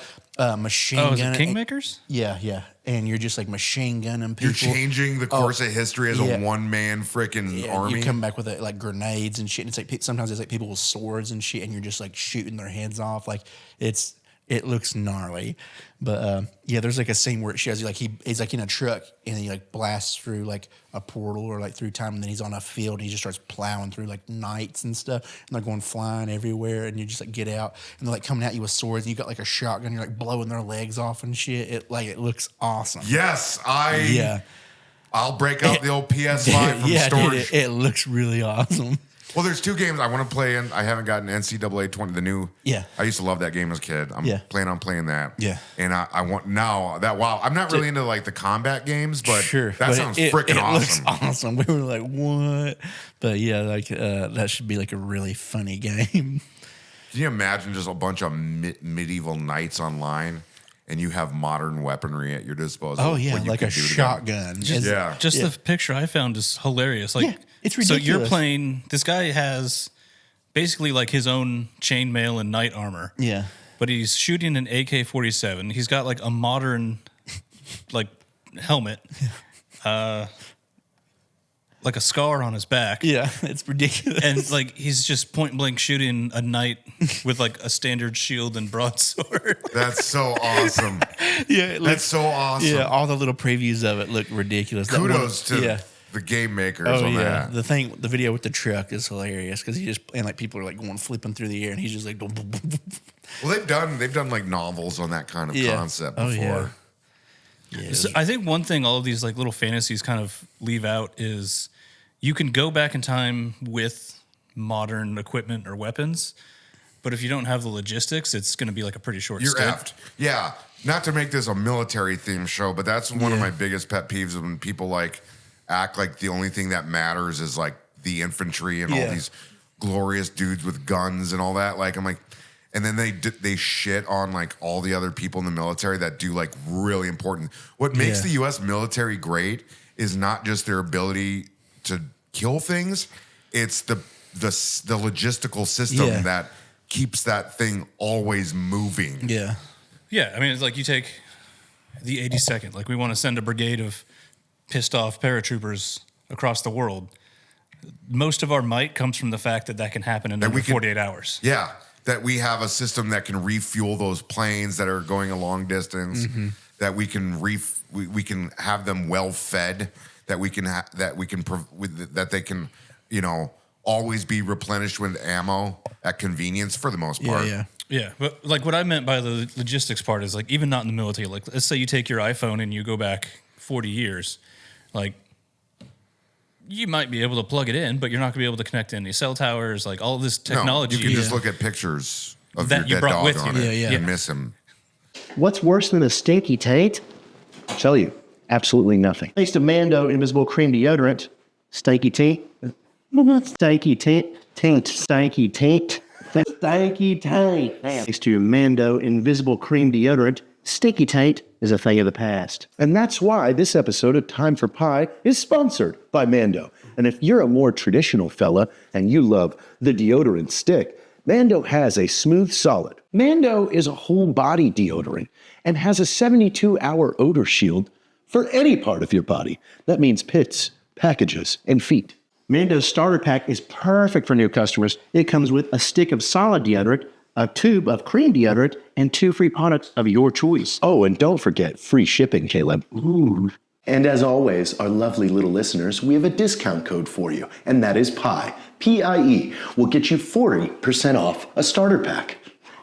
machine gun. Oh, is it Kingmakers? Yeah. And you're just like machine gunning people. You're changing the course of history as a one-man freaking army. You come back with like grenades and shit. And it's like sometimes it's like people with swords and shit, and you're just like shooting their heads off. Like it looks gnarly, but there's like a scene where it shows you like he's like in a truck and he like blasts through like a portal or like through time, and then he's on a field and he just starts plowing through like knights and stuff, and they're going flying everywhere, and you just like get out and they're like coming at you with swords, and you got like a shotgun, you're like blowing their legs off and shit. It looks awesome. Yes, I'll break out the old PS5 from storage. Dude, it looks really awesome. Well, there's two games I want to play in. I haven't gotten NCAA 20, the new. Yeah. I used to love that game as a kid. I'm planning on playing that. Yeah. And I want now that, wow, I'm not really into like the combat games, but that sounds freaking awesome. Looks awesome. We were like, what? But yeah, like that should be like a really funny game. Can you imagine just a bunch of medieval knights online and you have modern weaponry at your disposal? Oh, yeah, like a shotgun. Just the picture I found is hilarious. Like, it's ridiculous. So you're playing, this guy has basically like his own chainmail and knight armor. Yeah. But he's shooting an AK-47. He's got like a modern like helmet. Like a scar on his back. Yeah, it's ridiculous. And like he's just point blank shooting a knight with like a standard shield and broadsword. That's so awesome. That's so awesome. Yeah, all the little previews of it look ridiculous. Kudos to the game makers on that. The video with the truck is hilarious because like people are like going flipping through the air and he's just like. Well, they've done like novels on that kind of concept before. Yeah. Yeah, So I think one thing all of these like little fantasies kind of leave out is you can go back in time with modern equipment or weapons, but if you don't have the logistics, it's going to be like a pretty short You're stint. effed. Yeah. Not to make this a military themed show, but that's one of my biggest pet peeves when people like act like the only thing that matters is like the infantry and all these glorious dudes with guns and all that. Like, I'm like, and then they shit on like all the other people in the military that do like really important. What makes the U.S. military great is not just their ability to kill things; it's the logistical system that keeps that thing always moving. Yeah. Yeah, I mean, it's like you take the 82nd. Like, we want to send a brigade of pissed off paratroopers across the world. Most of our might comes from the fact that can happen in under 48 hours. Yeah, that we have a system that can refuel those planes that are going a long distance. That we can we can have them well fed. That they can, you know, always be replenished with ammo at convenience for the most part. Yeah, but like what I meant by the logistics part is like even not in the military. Like, let's say you take your iPhone and you go back 40 years, like you might be able to plug it in, but you're not going to be able to connect to any cell towers. Like all of this technology, you can just look at pictures of that your you dead brought dog with on you. it and miss him. What's worse than a stinky taint? I'll tell you, absolutely nothing. Taste of Mando Invisible Cream Deodorant. Stanky taint. Stanky taint. Taint. Stanky taint. Stanky taint. Thanks to Mando Invisible Cream Deodorant, stinky taint is a thing of the past. And that's why this episode of Time for Pie is sponsored by Mando. And if you're a more traditional fella and you love the deodorant stick, Mando has a smooth solid. Mando is a whole body deodorant and has a 72-hour odor shield for any part of your body. That means pits, packages, and feet. Mando's starter pack is perfect for new customers. It comes with a stick of solid deodorant, a tube of cream deodorant, and 2 free products of your choice. Oh, and don't forget free shipping, Caleb. Ooh. And as always, our lovely little listeners, we have a discount code for you, and that is PIE. P-I-E will get you 40% off a starter pack.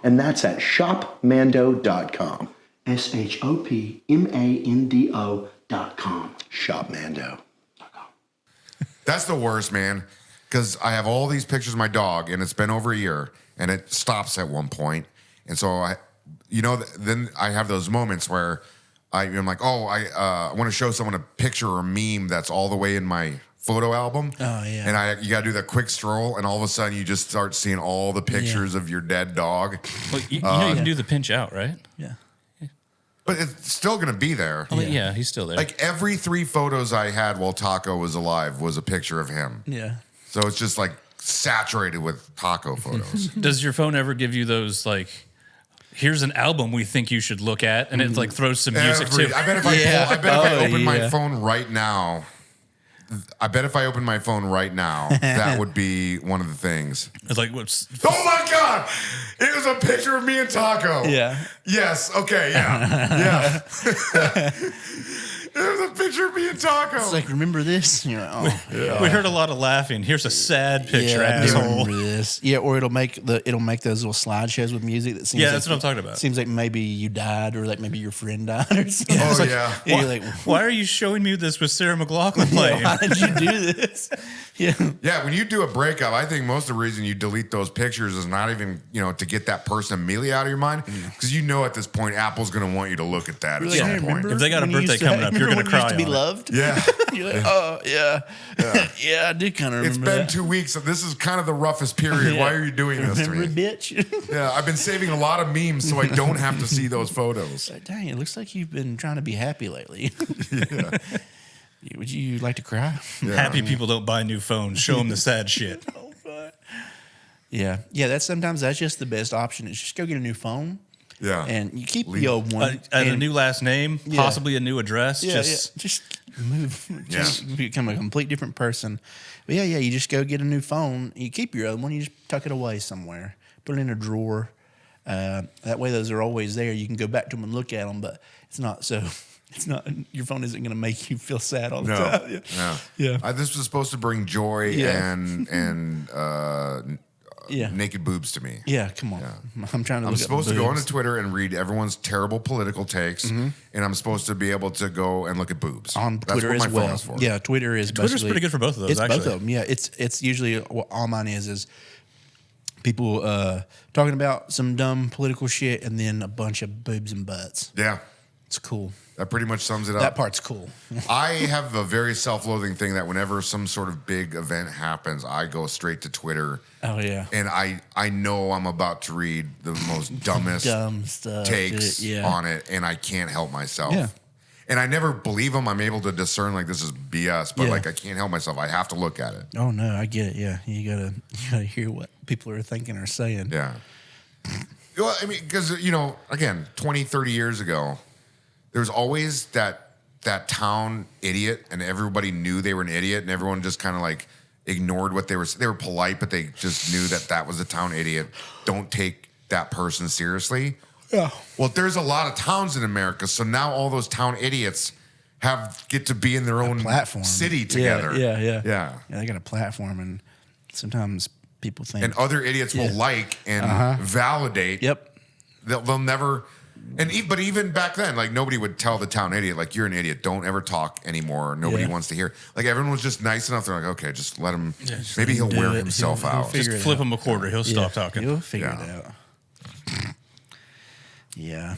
And that's at shopmando.com. SHOPMANDO.com. Shopmando. That's the worst, man. Because I have all these pictures of my dog, and it's been over a year, and it stops at one point. And so then I have those moments where I'm like, I want to show someone a picture or a meme that's all the way in my photo album. Oh, yeah. And you got to do that quick stroll, and all of a sudden you just start seeing all the pictures of your dead dog. Well, you know you can do the pinch out, right? Yeah. But it's still going to be there. Oh, yeah, he's still there. Like every 3 photos I had while Taco was alive was a picture of him. Yeah. So it's just like saturated with Taco photos. Does your phone ever give you those like, here's an album we think you should look at, and it like throws some music too? I bet if I open my phone right now, that would be one of the things. It's like, what's? Oh my God! It was a picture of me and Taco. Yeah. Yes. Okay. Yeah. Yeah. It was a picture of me and Taco. It's like, remember this? And you're like, We heard a lot of laughing. Here's a sad picture, I do asshole. remember this. Yeah, or it'll make those little slideshows with music that seems. Yeah, like that's what I'm talking about. Seems like maybe you died, or like maybe your friend died, or something. Oh, It's like, yeah. You're like, Why are you showing me this with Sarah McLachlan playing? why did you do this? Yeah. Yeah, when you do a breakup, I think most of the reason you delete those pictures is not even, to get that person immediately out of your mind. Because at this point, Apple's going to want you to look at that at Like, some hey, point. remember If they got a when you birthday used to coming up, you're remember gonna when you used to cry be on it. loved? Yeah. You're like, oh, yeah. Yeah, I did kind of It's remember been 2 weeks. So this is kind of the roughest period. Yeah. Why are you doing this to Remember, me? bitch? Yeah, I've been saving a lot of memes so I don't have to see those photos. Like, dang, it looks like you've been trying to be happy lately. Would you like to cry? Happy people don't buy new phones. Show them the sad shit. Yeah. Yeah, that's just the best option is just go get a new phone. Yeah. And you keep the old one. And a and- new last name, Yeah. possibly a new address. just move. Just become a complete different person. But yeah, you just go get a new phone. You keep your old one. You just tuck it away somewhere. Put it in a drawer. That way, those are always there. You can go back to them and look at them. But it's not so. It's not. Your phone isn't going to make you feel sad all the time. No. Yeah. This was supposed to bring joy Yeah. and naked boobs to me. Yeah, come on. I'm trying to. I'm look supposed up to go boobs. onto Twitter and read everyone's terrible political takes, and I'm supposed to be able to go and look at boobs. On That's Twitter what as my phone well. is for. Yeah, Twitter is Twitter's basically- pretty good for both of those, It's actually. both of them. Yeah, it's usually what all mine is people talking about some dumb political shit and then a bunch of boobs and butts. Yeah, It's cool. that pretty much sums it up. That part's cool. I have a very self-loathing thing that whenever some sort of big event happens, I go straight to Twitter. Oh yeah. And I know I'm about to read the most dumbest Dumb stuff. takes dude. Yeah. on it, and I can't help myself. Yeah. And I never believe them. I'm able to discern like this is BS, but Yeah. like I can't help myself. I have to look at it. Oh no, I get it. Yeah, you gotta hear what people are thinking or saying. Yeah. Well, I mean, because, again, 20, 30 years ago, there was always that town idiot, and everybody knew they were an idiot, and everyone just kind of like ignored what they were. They were polite, but they just knew that was a town idiot. Don't take that person seriously. Yeah. Well, there's a lot of towns in America, so now all those town idiots get to be in their own Platform. city together. Yeah. Yeah. They got a platform, and sometimes people think. And other idiots will like and validate. Yep. They'll never. But even back then, like nobody would tell the town idiot, like, you're an idiot. Don't ever talk anymore. Nobody Yeah. wants to hear. Like everyone was just nice enough. They're like, okay, just let him. just Maybe he'll do wear it. himself He'll out. figure Just it flip out. him a quarter. He'll stop talking. You'll figure Yeah. it out. Yeah.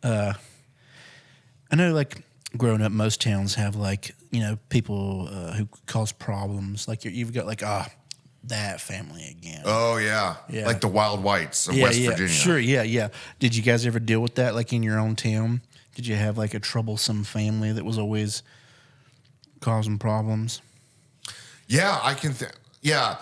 Yeah. I know, like, growing up, most towns have, like, people who cause problems. Like, you've got, like, that family again. Oh yeah. Yeah. Like the Wild Whites of West Virginia. Sure, yeah. Did you guys ever deal with that, like, in your own town? Did you have, like, a troublesome family that was always causing problems? Yeah, I can. Yeah.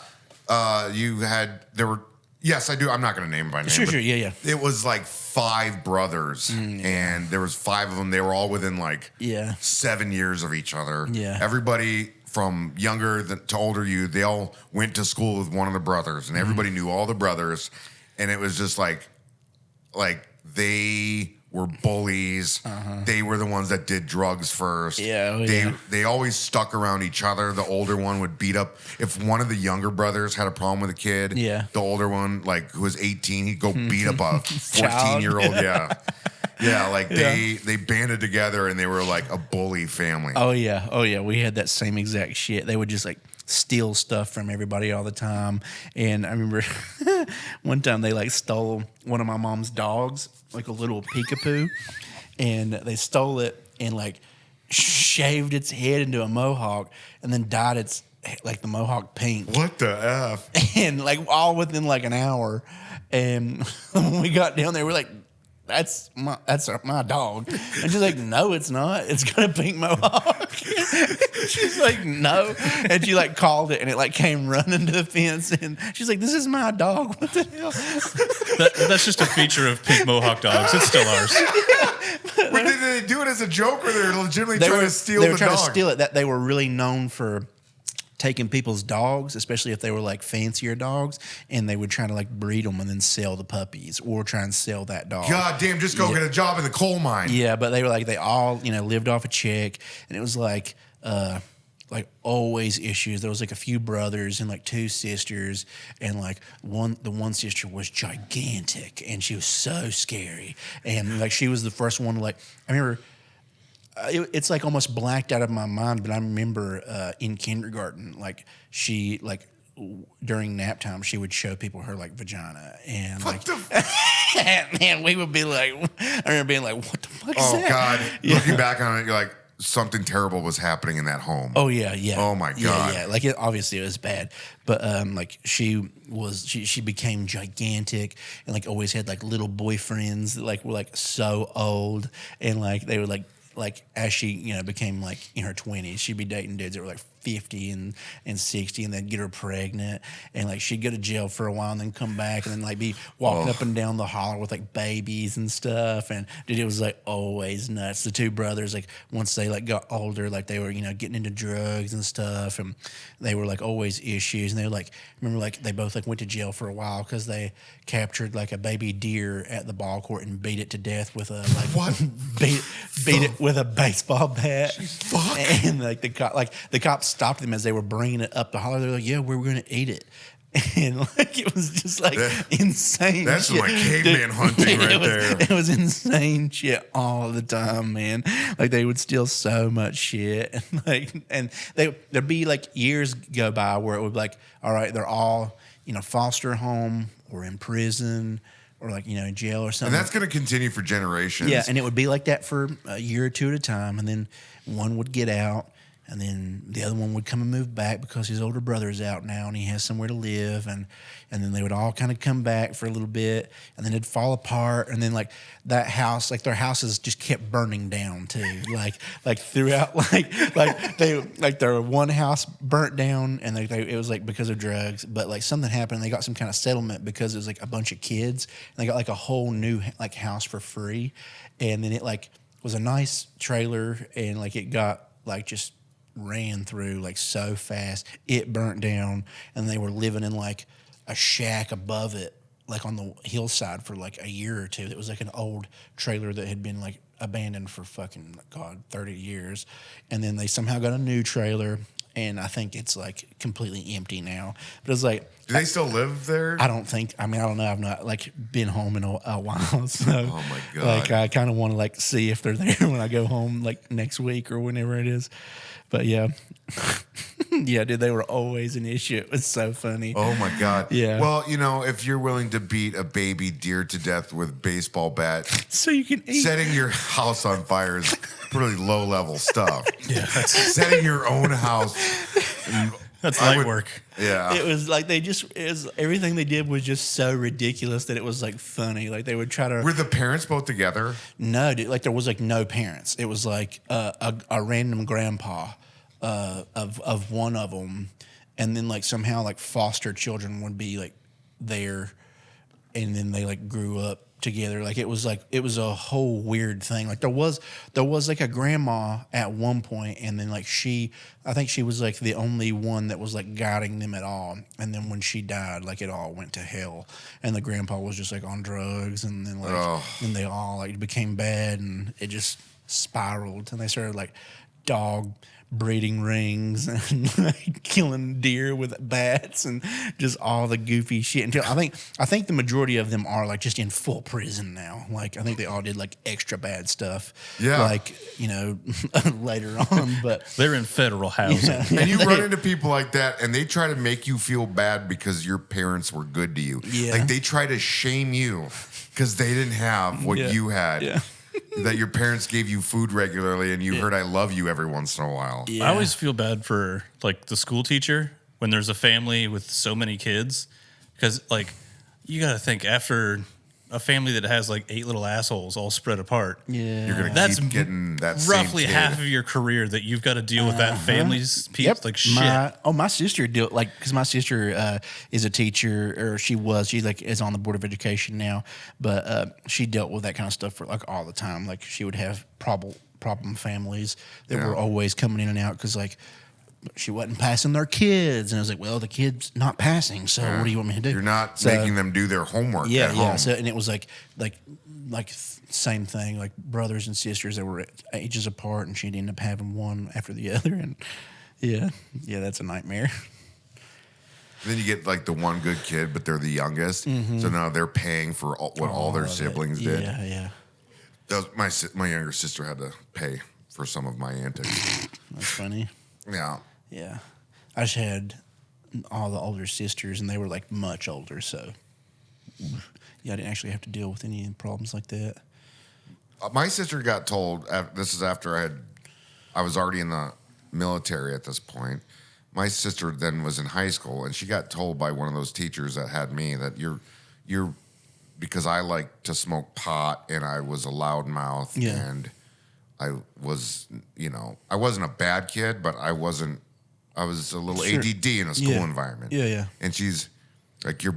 Yes, I do. I'm not going to name them by name. Sure, but yeah. It was like 5 brothers, and there was 5 of them. They were all within like Yeah. 7 years of each other. Yeah. Everybody from younger to older you, they all went to school with one of the brothers, and everybody knew all the brothers, and it was just like they were bullies. They were the ones that did drugs first. Yeah, They always stuck around each other. The older one would beat up. If one of the younger brothers had a problem with a kid, Yeah. the older one, like who was 18, he'd go beat up a 14-year-old. Yeah, like they banded together and they were like a bully family. Oh yeah. We had that same exact shit. They would just like steal stuff from everybody all the time. And I remember one time they like stole one of my mom's dogs, like a little peekapoo, and they stole it and like shaved its head into a mohawk and then dyed its like the mohawk pink. What the F? And like all within like an hour. And when we got down there, we're like, that's my dog. And she's like, no, it's not. It's got a pink mohawk. She's like, no. And she like called it and it like came running to the fence. And she's like, this is my dog. What the hell? That's just a feature of pink mohawk dogs. It's still ours. But did they do it as a joke or they're legitimately They trying were to steal they the were trying dog? to steal it. That they were really known for taking people's dogs, especially if they were like fancier dogs, and they would try to like breed them and then sell the puppies or try and sell that dog. God damn, just go get a job in the coal mine. Yeah, but they were like, they all, lived off a chick, and it was like always issues. There was like a few brothers and like 2 sisters, and like the one sister was gigantic, and she was so scary, and like she was the first one to like, I remember. It's like almost blacked out of my mind, but I remember in kindergarten, like she like during nap time, she would show people her like vagina, and like, man, we would be like, I remember being like, what the fuck is that? Oh God! Looking back on it, you're like, something terrible was happening in that home. Oh yeah. Oh my God. Yeah. Like obviously it was bad, but like she became gigantic and like always had like little boyfriends that like were like so old, and like they were like as she became like in her 20s, she'd be dating dudes that were like 50 and 60, and they'd get her pregnant, and like she'd go to jail for a while and then come back and then like be walking up and down the holler with like babies and stuff, and dude, it was like always nuts. The 2 brothers, like once they like got older, like they were getting into drugs and stuff, and they were like always issues, and they were like, remember like they both like went to jail for a while because they captured like a baby deer at the ball court and beat it to death with a like beat it with a baseball bat. And like the cops stopped them as they were bringing it up the holler. They're like, "Yeah, we're going to eat it." And like it was just like insane. That's shit. like caveman hunting right there. It was insane shit all the time, man. Like they would steal so much shit, and there'd be like years go by where it would be like, all right, they're all foster home or in prison or like in jail or something. And that's going to continue for generations. Yeah, and it would be like that for a year or two at a time, and then one would get out. And then the other one would come and move back because his older brother's out now and he has somewhere to live. And then they would all kind of come back for a little bit and then it'd fall apart. And then like that house, like their houses just kept burning down too. Like throughout, their one house burnt down and it was like because of drugs. But like something happened. They got some kind of settlement because it was like a bunch of kids. And they got like a whole new like house for free. And then it like was a nice trailer and like it got like just ran through like so fast it burnt down and they were living in like a shack above it like on the hillside for like a year or two. It was like an old trailer that had been like abandoned for fucking 30 years and then they somehow got a new trailer and I think it's like completely empty now. But it's like, do they still live there? I don't know. I've not like been home in a while. So oh my God. Like I kind of want to like see if they're there when I go home like next week or whenever it is. But yeah. Yeah, dude, they were always an issue. It was so funny. Oh my God. Yeah. Well, if you're willing to beat a baby deer to death with a baseball bat, so you can eat. setting your house on fire is pretty low level stuff. Yeah, Setting your own house. that's light work. Yeah. It was like everything they did was just so ridiculous that it was like funny. Like they would try to. Were the parents both together? No, dude. Like there was like no parents. It was like a random grandpa of one of them, and then like somehow like foster children would be like there, and then they like grew up together. Like it was a whole weird thing. Like there was like a grandma at one point, and then like I think she was like the only one that was like guiding them at all. And then when she died, like it all went to hell. And the grandpa was just like on drugs, and then like then they all like became bad, and it just spiraled, and they started like dog breeding rings and like killing deer with bats and just all the goofy shit. Until I think the majority of them are like just in full prison now. Like I think they all did like extra bad stuff. Yeah. Like later on, but They're in federal housing. And you run into people like that, and they try to make you feel bad because your parents were good to you. Yeah. Like they try to shame you because they didn't have what you had. Yeah. That your parents gave you food regularly, and you heard "I love you" every once in a while. Yeah. I always feel bad for like the school teacher when there's a family with so many kids, because like you got to think after a family that has like 8 little assholes all spread apart. Yeah. You're gonna That's keep getting that roughly same kid. half of your career that you've got to deal with that family's people. Like shit. My sister because my sister is a teacher, or she like is on the board of education now, but she dealt with that kind of stuff for like all the time. Like she would have problem families that were always coming in and out because like she wasn't passing their kids, and I was like, well, the kid's not passing, so what do you want me to do? You're not making them do their homework. Yeah, at yeah. home. So and it was like same thing, like brothers and sisters that were ages apart, and she'd end up having one after the other, and yeah, that's a nightmare. Then you get like the one good kid, but they're the youngest, so now they're paying for all their siblings did. Yeah. My younger sister had to pay for some of my antics. That's funny. Yeah. Yeah. I just had all the older sisters, and they were like much older, so yeah, I didn't actually have to deal with any problems like that. My sister got told, this is after I was already in the military at this point. My sister then was in high school, and she got told by one of those teachers that had me that you're because I like to smoke pot, and I was a loudmouth, and I was, I wasn't a bad kid, but I was a little ADD in a school environment. Yeah. And she's like, I'm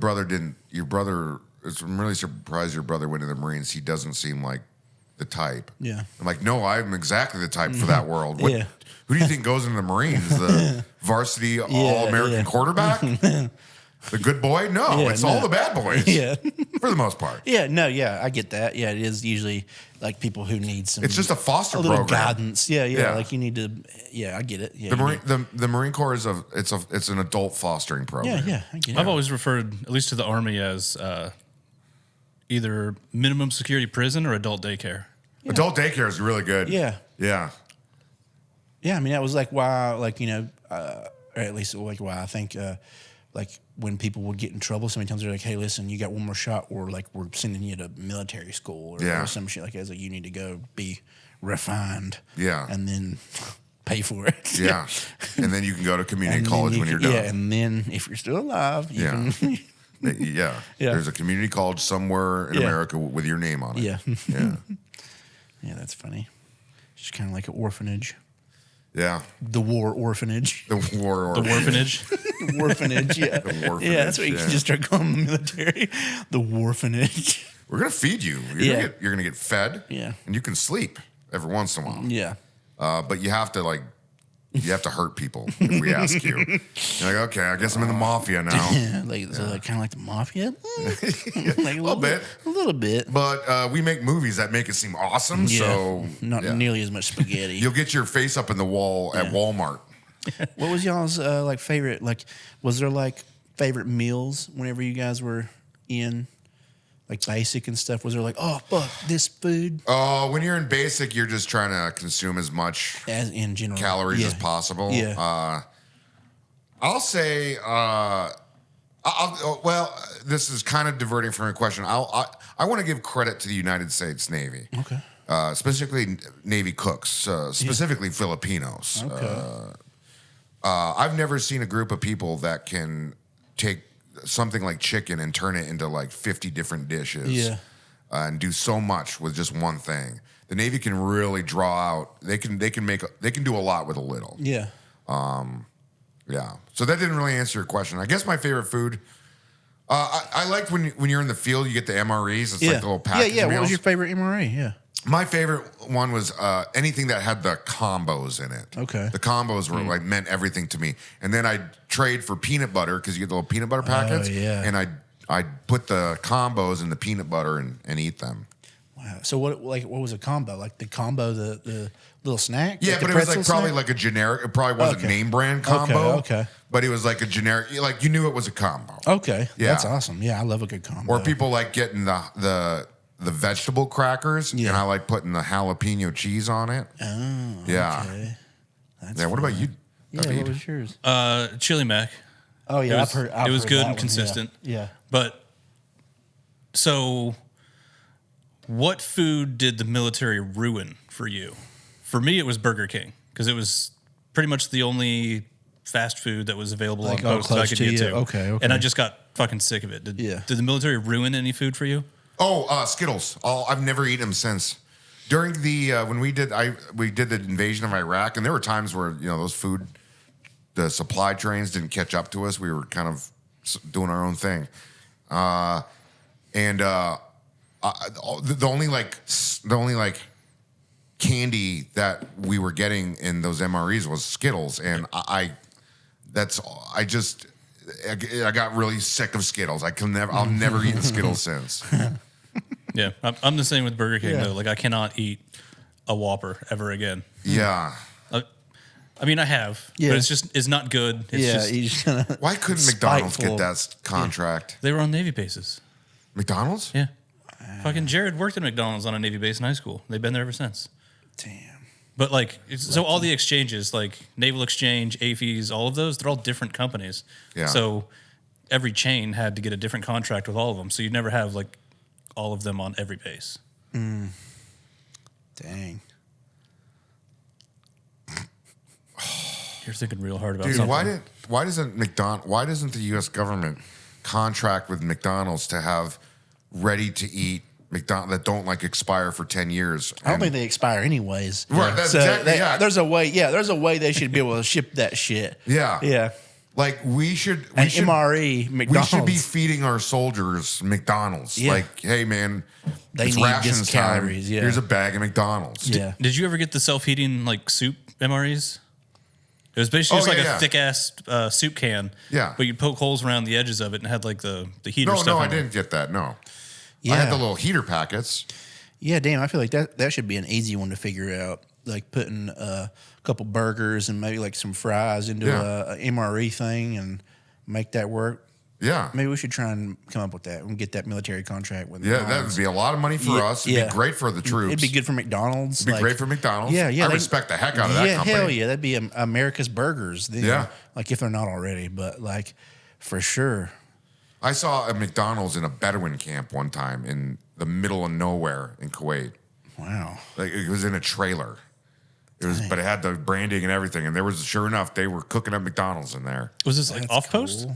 really surprised your brother went in the Marines. He doesn't seem like the type. Yeah. I'm like, no, I'm exactly the type for that world. Who do you think goes into the Marines? The varsity All-American quarterback? The good boy? No, it's all the bad boys. Yeah. for the most part. Yeah, no, yeah, I get that. Yeah, it is usually like people who need some. It's just a foster little program. guidance. Yeah, Yeah. like you need to. Yeah, I get it. Yeah, The Marine Corps is it's an adult fostering program. yeah, I get I've it. always referred, at least to the Army, as either minimum security prison or adult daycare. Adult daycare is really good. Yeah, Yeah. yeah. I mean, that was like why, like or at least like why I think, like when people would get in trouble, so many times they're like, "Hey, listen, you got one more shot, or like we're sending you to military school, or some shit like that. So you need to go be refined, and then pay for it, Yeah. And then you can go to community college when you're done. Yeah, and then if you're still alive, you can. Yeah. There's a community college somewhere in America with your name on it. Yeah. Yeah. Yeah, that's funny. Just kind of like an orphanage. Yeah. The war orphanage. The war The orphanage. The orphanage, yeah. The orphanage, yeah, that's what you can just start calling the military. The orphanage. We're gonna feed you. You're gonna get fed. Yeah. And you can sleep every once in a while. Yeah. But you have to hurt people if we ask you. You're like, okay, I guess I'm in the mafia now. So like kind of like the mafia? Like A little bit. A little bit. But we make movies that make it seem awesome. Yeah. So Not nearly as much spaghetti. you'll get your face up in the wall at Walmart. What was y'all's like favorite? Like, was there like favorite meals whenever you guys were in like basic and stuff? Was there like, oh fuck this food? When you're in basic, you're just trying to consume as much As in general calories as possible. Yeah. I'll say, well, this is kind of diverting from your question. I want to give credit to the United States Navy. Okay. Specifically Navy cooks, specifically Filipinos. Okay. I've never seen a group of people that can take something like chicken and turn it into like 50 different dishes. Yeah. And do so much with just one thing. The Navy can really draw out. They can do a lot with a little. Yeah. Yeah. So that didn't really answer your question. I guess my favorite food. I liked when you're in the field, you get the MREs. It's like the little package Yeah. What meals. was your favorite MRE? Yeah. My favorite one was anything that had the combos in it. Okay. The combos were like meant everything to me. And then I'd trade for peanut butter because you get the little peanut butter packets. yeah. And I'd put the combos in the peanut butter and eat them. Wow. So what was a combo? Like the combo, the little snack? Yeah, like the but it was pretzel like probably snack? like a generic. It probably wasn't Okay. name brand combo. Okay. But it was like a generic. Like you knew it was a combo. Okay. Yeah. That's awesome. Yeah, I love a good combo. Or people like getting the vegetable crackers, Yeah. and I like putting the jalapeno cheese on it. Oh. Yeah. Okay. That's Yeah. What about you? Yeah. David? What was yours? Chili Mac. Oh yeah, It was, I've heard. it was heard good that and one, consistent. Yeah. But so, what food did the military ruin for you? For me, it was Burger King because it was pretty much the only fast food that was available Like, on post that I close could to get you? to. Okay. And I just got fucking sick of it. Did the military ruin any food for you? Oh, Skittles. I've never eaten them since. During the when we did the invasion of Iraq, and there were times where the supply trains didn't catch up to us. We were kind of doing our own thing, the only candy that we were getting in those MREs was Skittles, and I got really sick of Skittles. I'll never eat Skittles since. Yeah, I'm the same with Burger King Yeah. though. Like I cannot eat a Whopper ever again. Yeah. I mean, I have, Yeah. but it's not good. It's Yeah. just, You just kinda Why couldn't McDonald's spiteful. get that contract? they were on Navy bases. McDonald's? Yeah. Fucking Jared worked at McDonald's on a Navy base in high school. They've been there ever since. Damn. But like, so all the exchanges, like Naval Exchange, AFES, all of those, they're all different companies. Yeah. So every chain had to get a different contract with all of them. So you'd never have like all of them on every base. Dang. You're thinking real hard about Dude, something. why doesn't the U.S. government contract with McDonald's to have ready to eat McDonald's that don't like expire for 10 years? I don't think they expire anyways. Right, that's exactly, yeah. There's a way. Yeah, there's a way they should be able to ship that shit. Yeah. Yeah. Like we should An MRE we McDonald's. should be feeding our soldiers McDonald's. Yeah. Like, hey man, They it's need rations this time. calories, yeah. Here's a bag of McDonald's. Yeah. Did you ever get the self-heating like soup MREs? It was basically just Oh, like yeah. a thick ass soup can. Yeah. But you'd poke holes around the edges of it and had like the heater No, stuff. no, I in it. didn't get that. No. I had Yeah. the little heater packets. Yeah, damn. I feel like that should be an easy one to figure out. Like putting a couple burgers and maybe like some fries into a MRE thing and make that work. Yeah. Maybe we should try and come up with that and get that military contract with Yeah, that McDonald's. would be a lot of money for us. It'd be great for the troops. It'd be good for McDonald's. It'd be great for McDonald's. Yeah, yeah. I respect the heck out of that company. Hell yeah. That'd be America's Burgers. Then, Yeah. Like if they're not already, but like for sure. I saw a McDonald's in a Bedouin camp one time in the middle of nowhere in Kuwait. Wow. Like it was in a trailer. It was, but it had the branding and everything. And there was, sure enough, they were cooking up McDonald's in there. Was this like That's off post?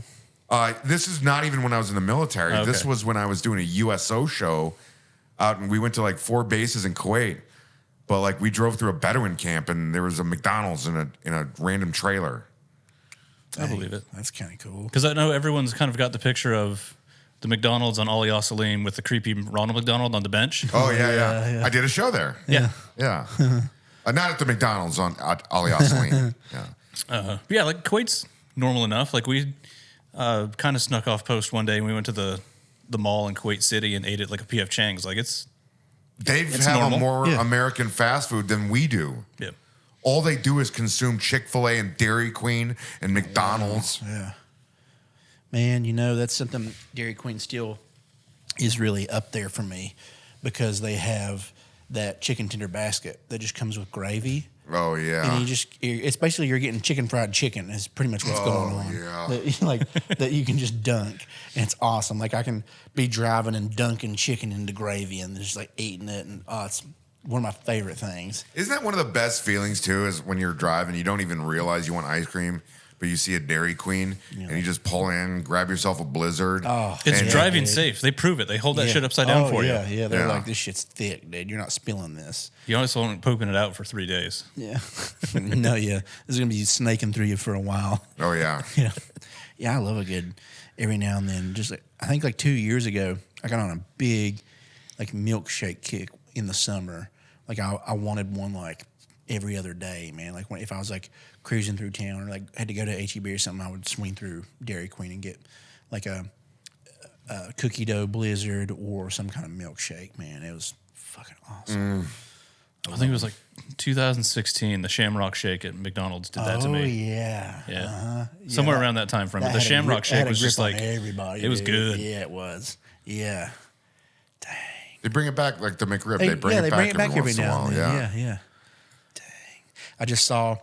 cool. This is not even when I was in the military. Okay. This was when I was doing a USO show out, and we went to like 4 bases in Kuwait. But like we drove through a Bedouin camp, and there was a McDonald's in a random trailer. I believe it. That's kind of cool. Because I know everyone's kind of got the picture of the McDonald's on Ali Salim with the creepy Ronald McDonald on the bench. Oh yeah. I did a show there. Yeah. Yeah. Not at the McDonald's at Ali Salim. Yeah. Yeah, like Kuwait's normal enough. Like we kind of snuck off post one day and we went to the mall in Kuwait City and ate at like a PF Chang's. Like it's They have normal. a more Yeah. American fast food than we do. yeah. All they do is consume Chick-fil-A and Dairy Queen and McDonald's. Yeah. Man, that's something Dairy Queen still is really up there for me because they have that chicken tender basket that just comes with gravy. Oh yeah. And it's basically you're getting chicken fried chicken is pretty much what's going on. yeah. That you can just dunk. And it's awesome. Like I can be driving and dunking chicken into gravy and just like eating it. And it's one of my favorite things. Isn't that one of the best feelings too? Is when you're driving, you don't even realize you want ice cream, but you see a Dairy Queen and you just pull in, grab yourself a Blizzard. Oh, It's and- driving dude. safe. They prove it. They hold that Yeah. shit upside down for Yeah, you. yeah. They're Yeah. like, this shit's thick, dude. You're not spilling this. You also aren't pooping it out for 3 days. Yeah. No, yeah. This is going to be snaking through you for a while. Oh yeah. Yeah. Yeah, I love a good every now and then. Just like, I think like 2 years ago, I got on a big like milkshake kick in the summer. Like I wanted one like every other day, man. Like if I was like cruising through town or like had to go to HEB or something, I would swing through Dairy Queen and get like a cookie dough blizzard or some kind of milkshake, man. It was fucking awesome. I think it was like 2016. The Shamrock Shake at McDonald's did that to me. Yeah. Yeah. Uh-huh. Somewhere that- around that time frame. that But the had a Shamrock grip- had Shake a was just grip on like everybody. it was dude. good. Yeah, it was. Yeah. Dang. They bring it back like the McRib. They bring yeah, it they back bring it back every every once in a now while. and then. Yeah. Dang. I just saw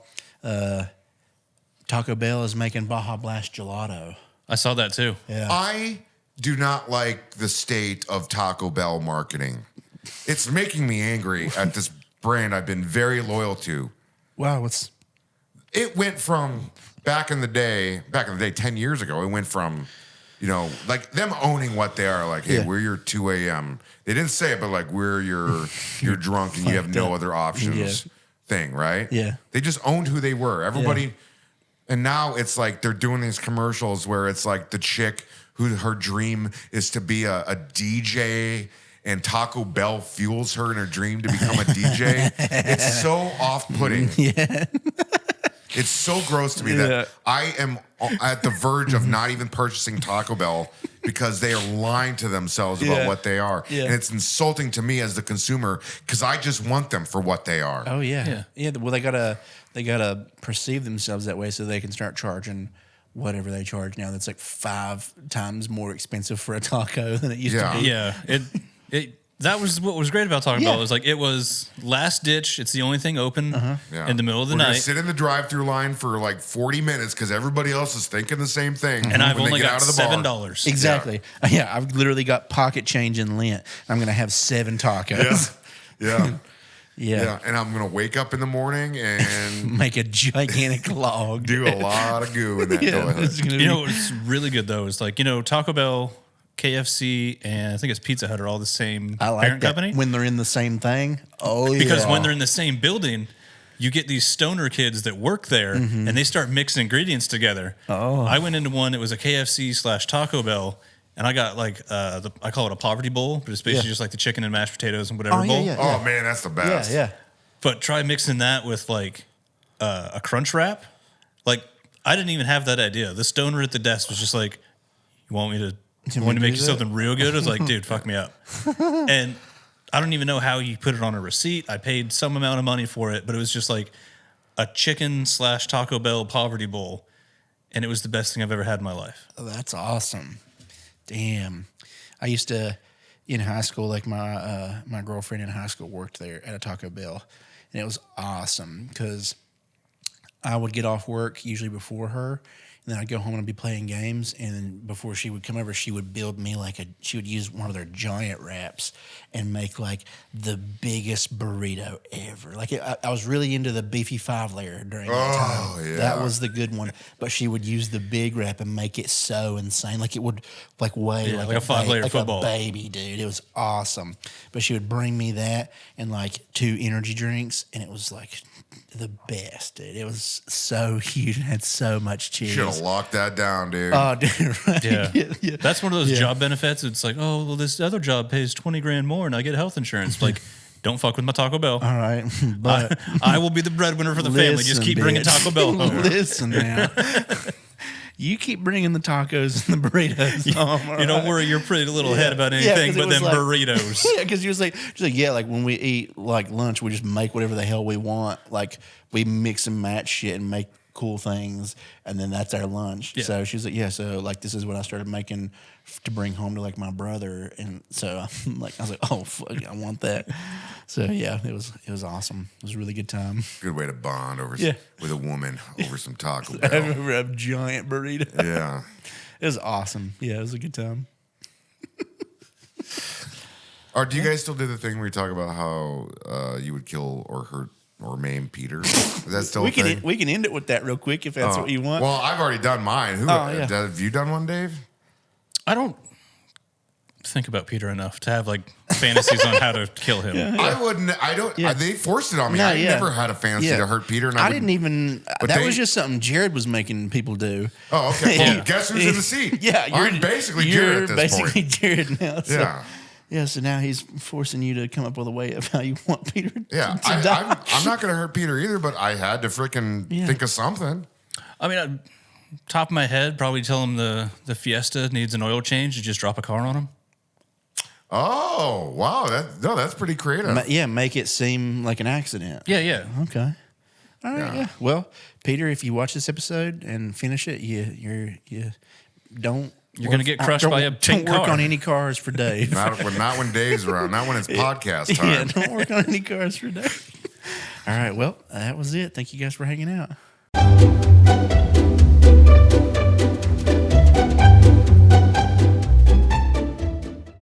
Taco Bell is making Baja Blast gelato. I saw that too. Yeah. I do not like the state of Taco Bell marketing. It's making me angry at this brand I've been very loyal to. Wow, It went from back in the day, 10 years ago, it went from, like them owning what they are, like, hey, Yeah. we're your 2 a.m. They didn't say it, but like, you're drunk and you have no other options thing, right? Yeah. They just owned who they were. Everybody, and now it's like they're doing these commercials where it's like the chick who her dream is to be a DJ and Taco Bell fuels her in her dream to become a DJ. It's so off-putting. Yeah. It's so gross to me that I am at the verge of not even purchasing Taco Bell because they are lying to themselves about what they are. Yeah. And it's insulting to me as the consumer because I just want them for what they are. Oh yeah. Yeah. Well, they gotta perceive themselves that way so they can start charging whatever they charge now. That's like 5 times more expensive for a taco than it used Yeah. to be. Yeah. That was what was great about Taco Bell. It was like it was last ditch. It's the only thing open Yeah. in the middle of the We're gonna night. sit in the drive-through line for like 40 minutes because everybody else is thinking the same thing. And I've when they only get got out of the bar. $7. Exactly. Yeah. I've literally got pocket change in Lent. I'm gonna have 7 tacos. Yeah. Yeah. Yeah. And I'm going to wake up in the morning and Make a gigantic log. do a lot of goo in that Yeah, toilet. it's gonna You be- know what's really good though is like, Taco Bell, KFC, and I think it's Pizza Hut are all the same I like parent that company. when they're in the same thing. Oh yeah. Because when they're in the same building, you get these stoner kids that work there and they start mixing ingredients together. Oh. I went into one, it was a KFC / Taco Bell, and I got like, I call it a poverty bowl, but it's basically Yeah. just like the chicken and mashed potatoes and whatever Oh, yeah, bowl. yeah. Oh, man, that's the best. yeah. But try mixing that with like a crunch wrap. Like, I didn't even have that idea. The stoner at the desk was just like, you want me to Wanting to make you something real good. I was like, dude, fuck me up. And I don't even know how he put it on a receipt. I paid some amount of money for it, but it was just like a chicken / Taco Bell poverty bowl. And it was the best thing I've ever had in my life. Oh, that's awesome. Damn. I used to, in high school, like my girlfriend in high school worked there at a Taco Bell. And it was awesome because I would get off work usually before her. And then I'd go home and I'd be playing games. And then before she would come over, she would build me she would use one of their giant wraps and make like the biggest burrito ever. Like I was really into the beefy 5-layer during that time. Yeah. That was the good one. But she would use the big wrap and make it so insane. Like it would like weigh like a 5-layer like football. a baby, dude. It was awesome. But she would bring me that and like 2 energy drinks. And it was like the best, dude. It was so huge and had so much cheese. Should have locked that down, dude. Oh, dude, right? Yeah. That's one of those job benefits. It's like, oh, well, this other job pays $20,000 more and I get health insurance. Like, don't fuck with my Taco Bell. All right. But I will be the breadwinner for the family. Just keep bringing Taco Bell home. Listen now. You keep bringing the tacos and the burritos home. You don't worry your pretty little head about anything but them burritos. Yeah, because he was like, like when we eat like lunch, we just make whatever the hell we want. Like we mix and match shit and make cool things, and then that's our lunch. Yeah. So she was like, so like this is what I started making to bring home to like my brother, and so I'm like, I was like, oh fuck, I want that. So yeah, it was awesome. It was a really good time. Good way to bond with a woman over some Taco I Bell. remember a giant burrito. Yeah. It was awesome. Yeah, it was a good time. Or do you guys still do the thing where you talk about how you would kill or hurt or maim Peter? Is that still a thing? We can end it with that real quick if that's what you want. Well, I've already done mine. Have you done one, Dave? I don't think about Peter enough to have like fantasies on how to kill him. I wouldn't. I don't. Yeah. They forced it on me. No, I yeah. never had a fantasy to hurt Peter. And I didn't even. But That was just something Jared was making people do. Oh, okay. Well, Yeah. guess who's in the seat? Yeah, I'm basically Jared at this point. Jared now. So, Yeah. Yeah, so now he's forcing you to come up with a way of how you want Peter Yeah, to die. I'm not going to hurt Peter either, but I had to freaking think of something. I mean, top of my head, probably tell him the Fiesta needs an oil change and just drop a car on him. Oh, wow. That's pretty creative. Make it seem like an accident. Yeah. Okay. All right. Yeah. Well, Peter, if you watch this episode and finish it, you don't. You're going to get crushed by a pink Don't work car. on any cars for Dave. not when Dave's around. Not when it's podcast time. Yeah, don't work on any cars for Dave. All right. Well, that was it. Thank you guys for hanging out.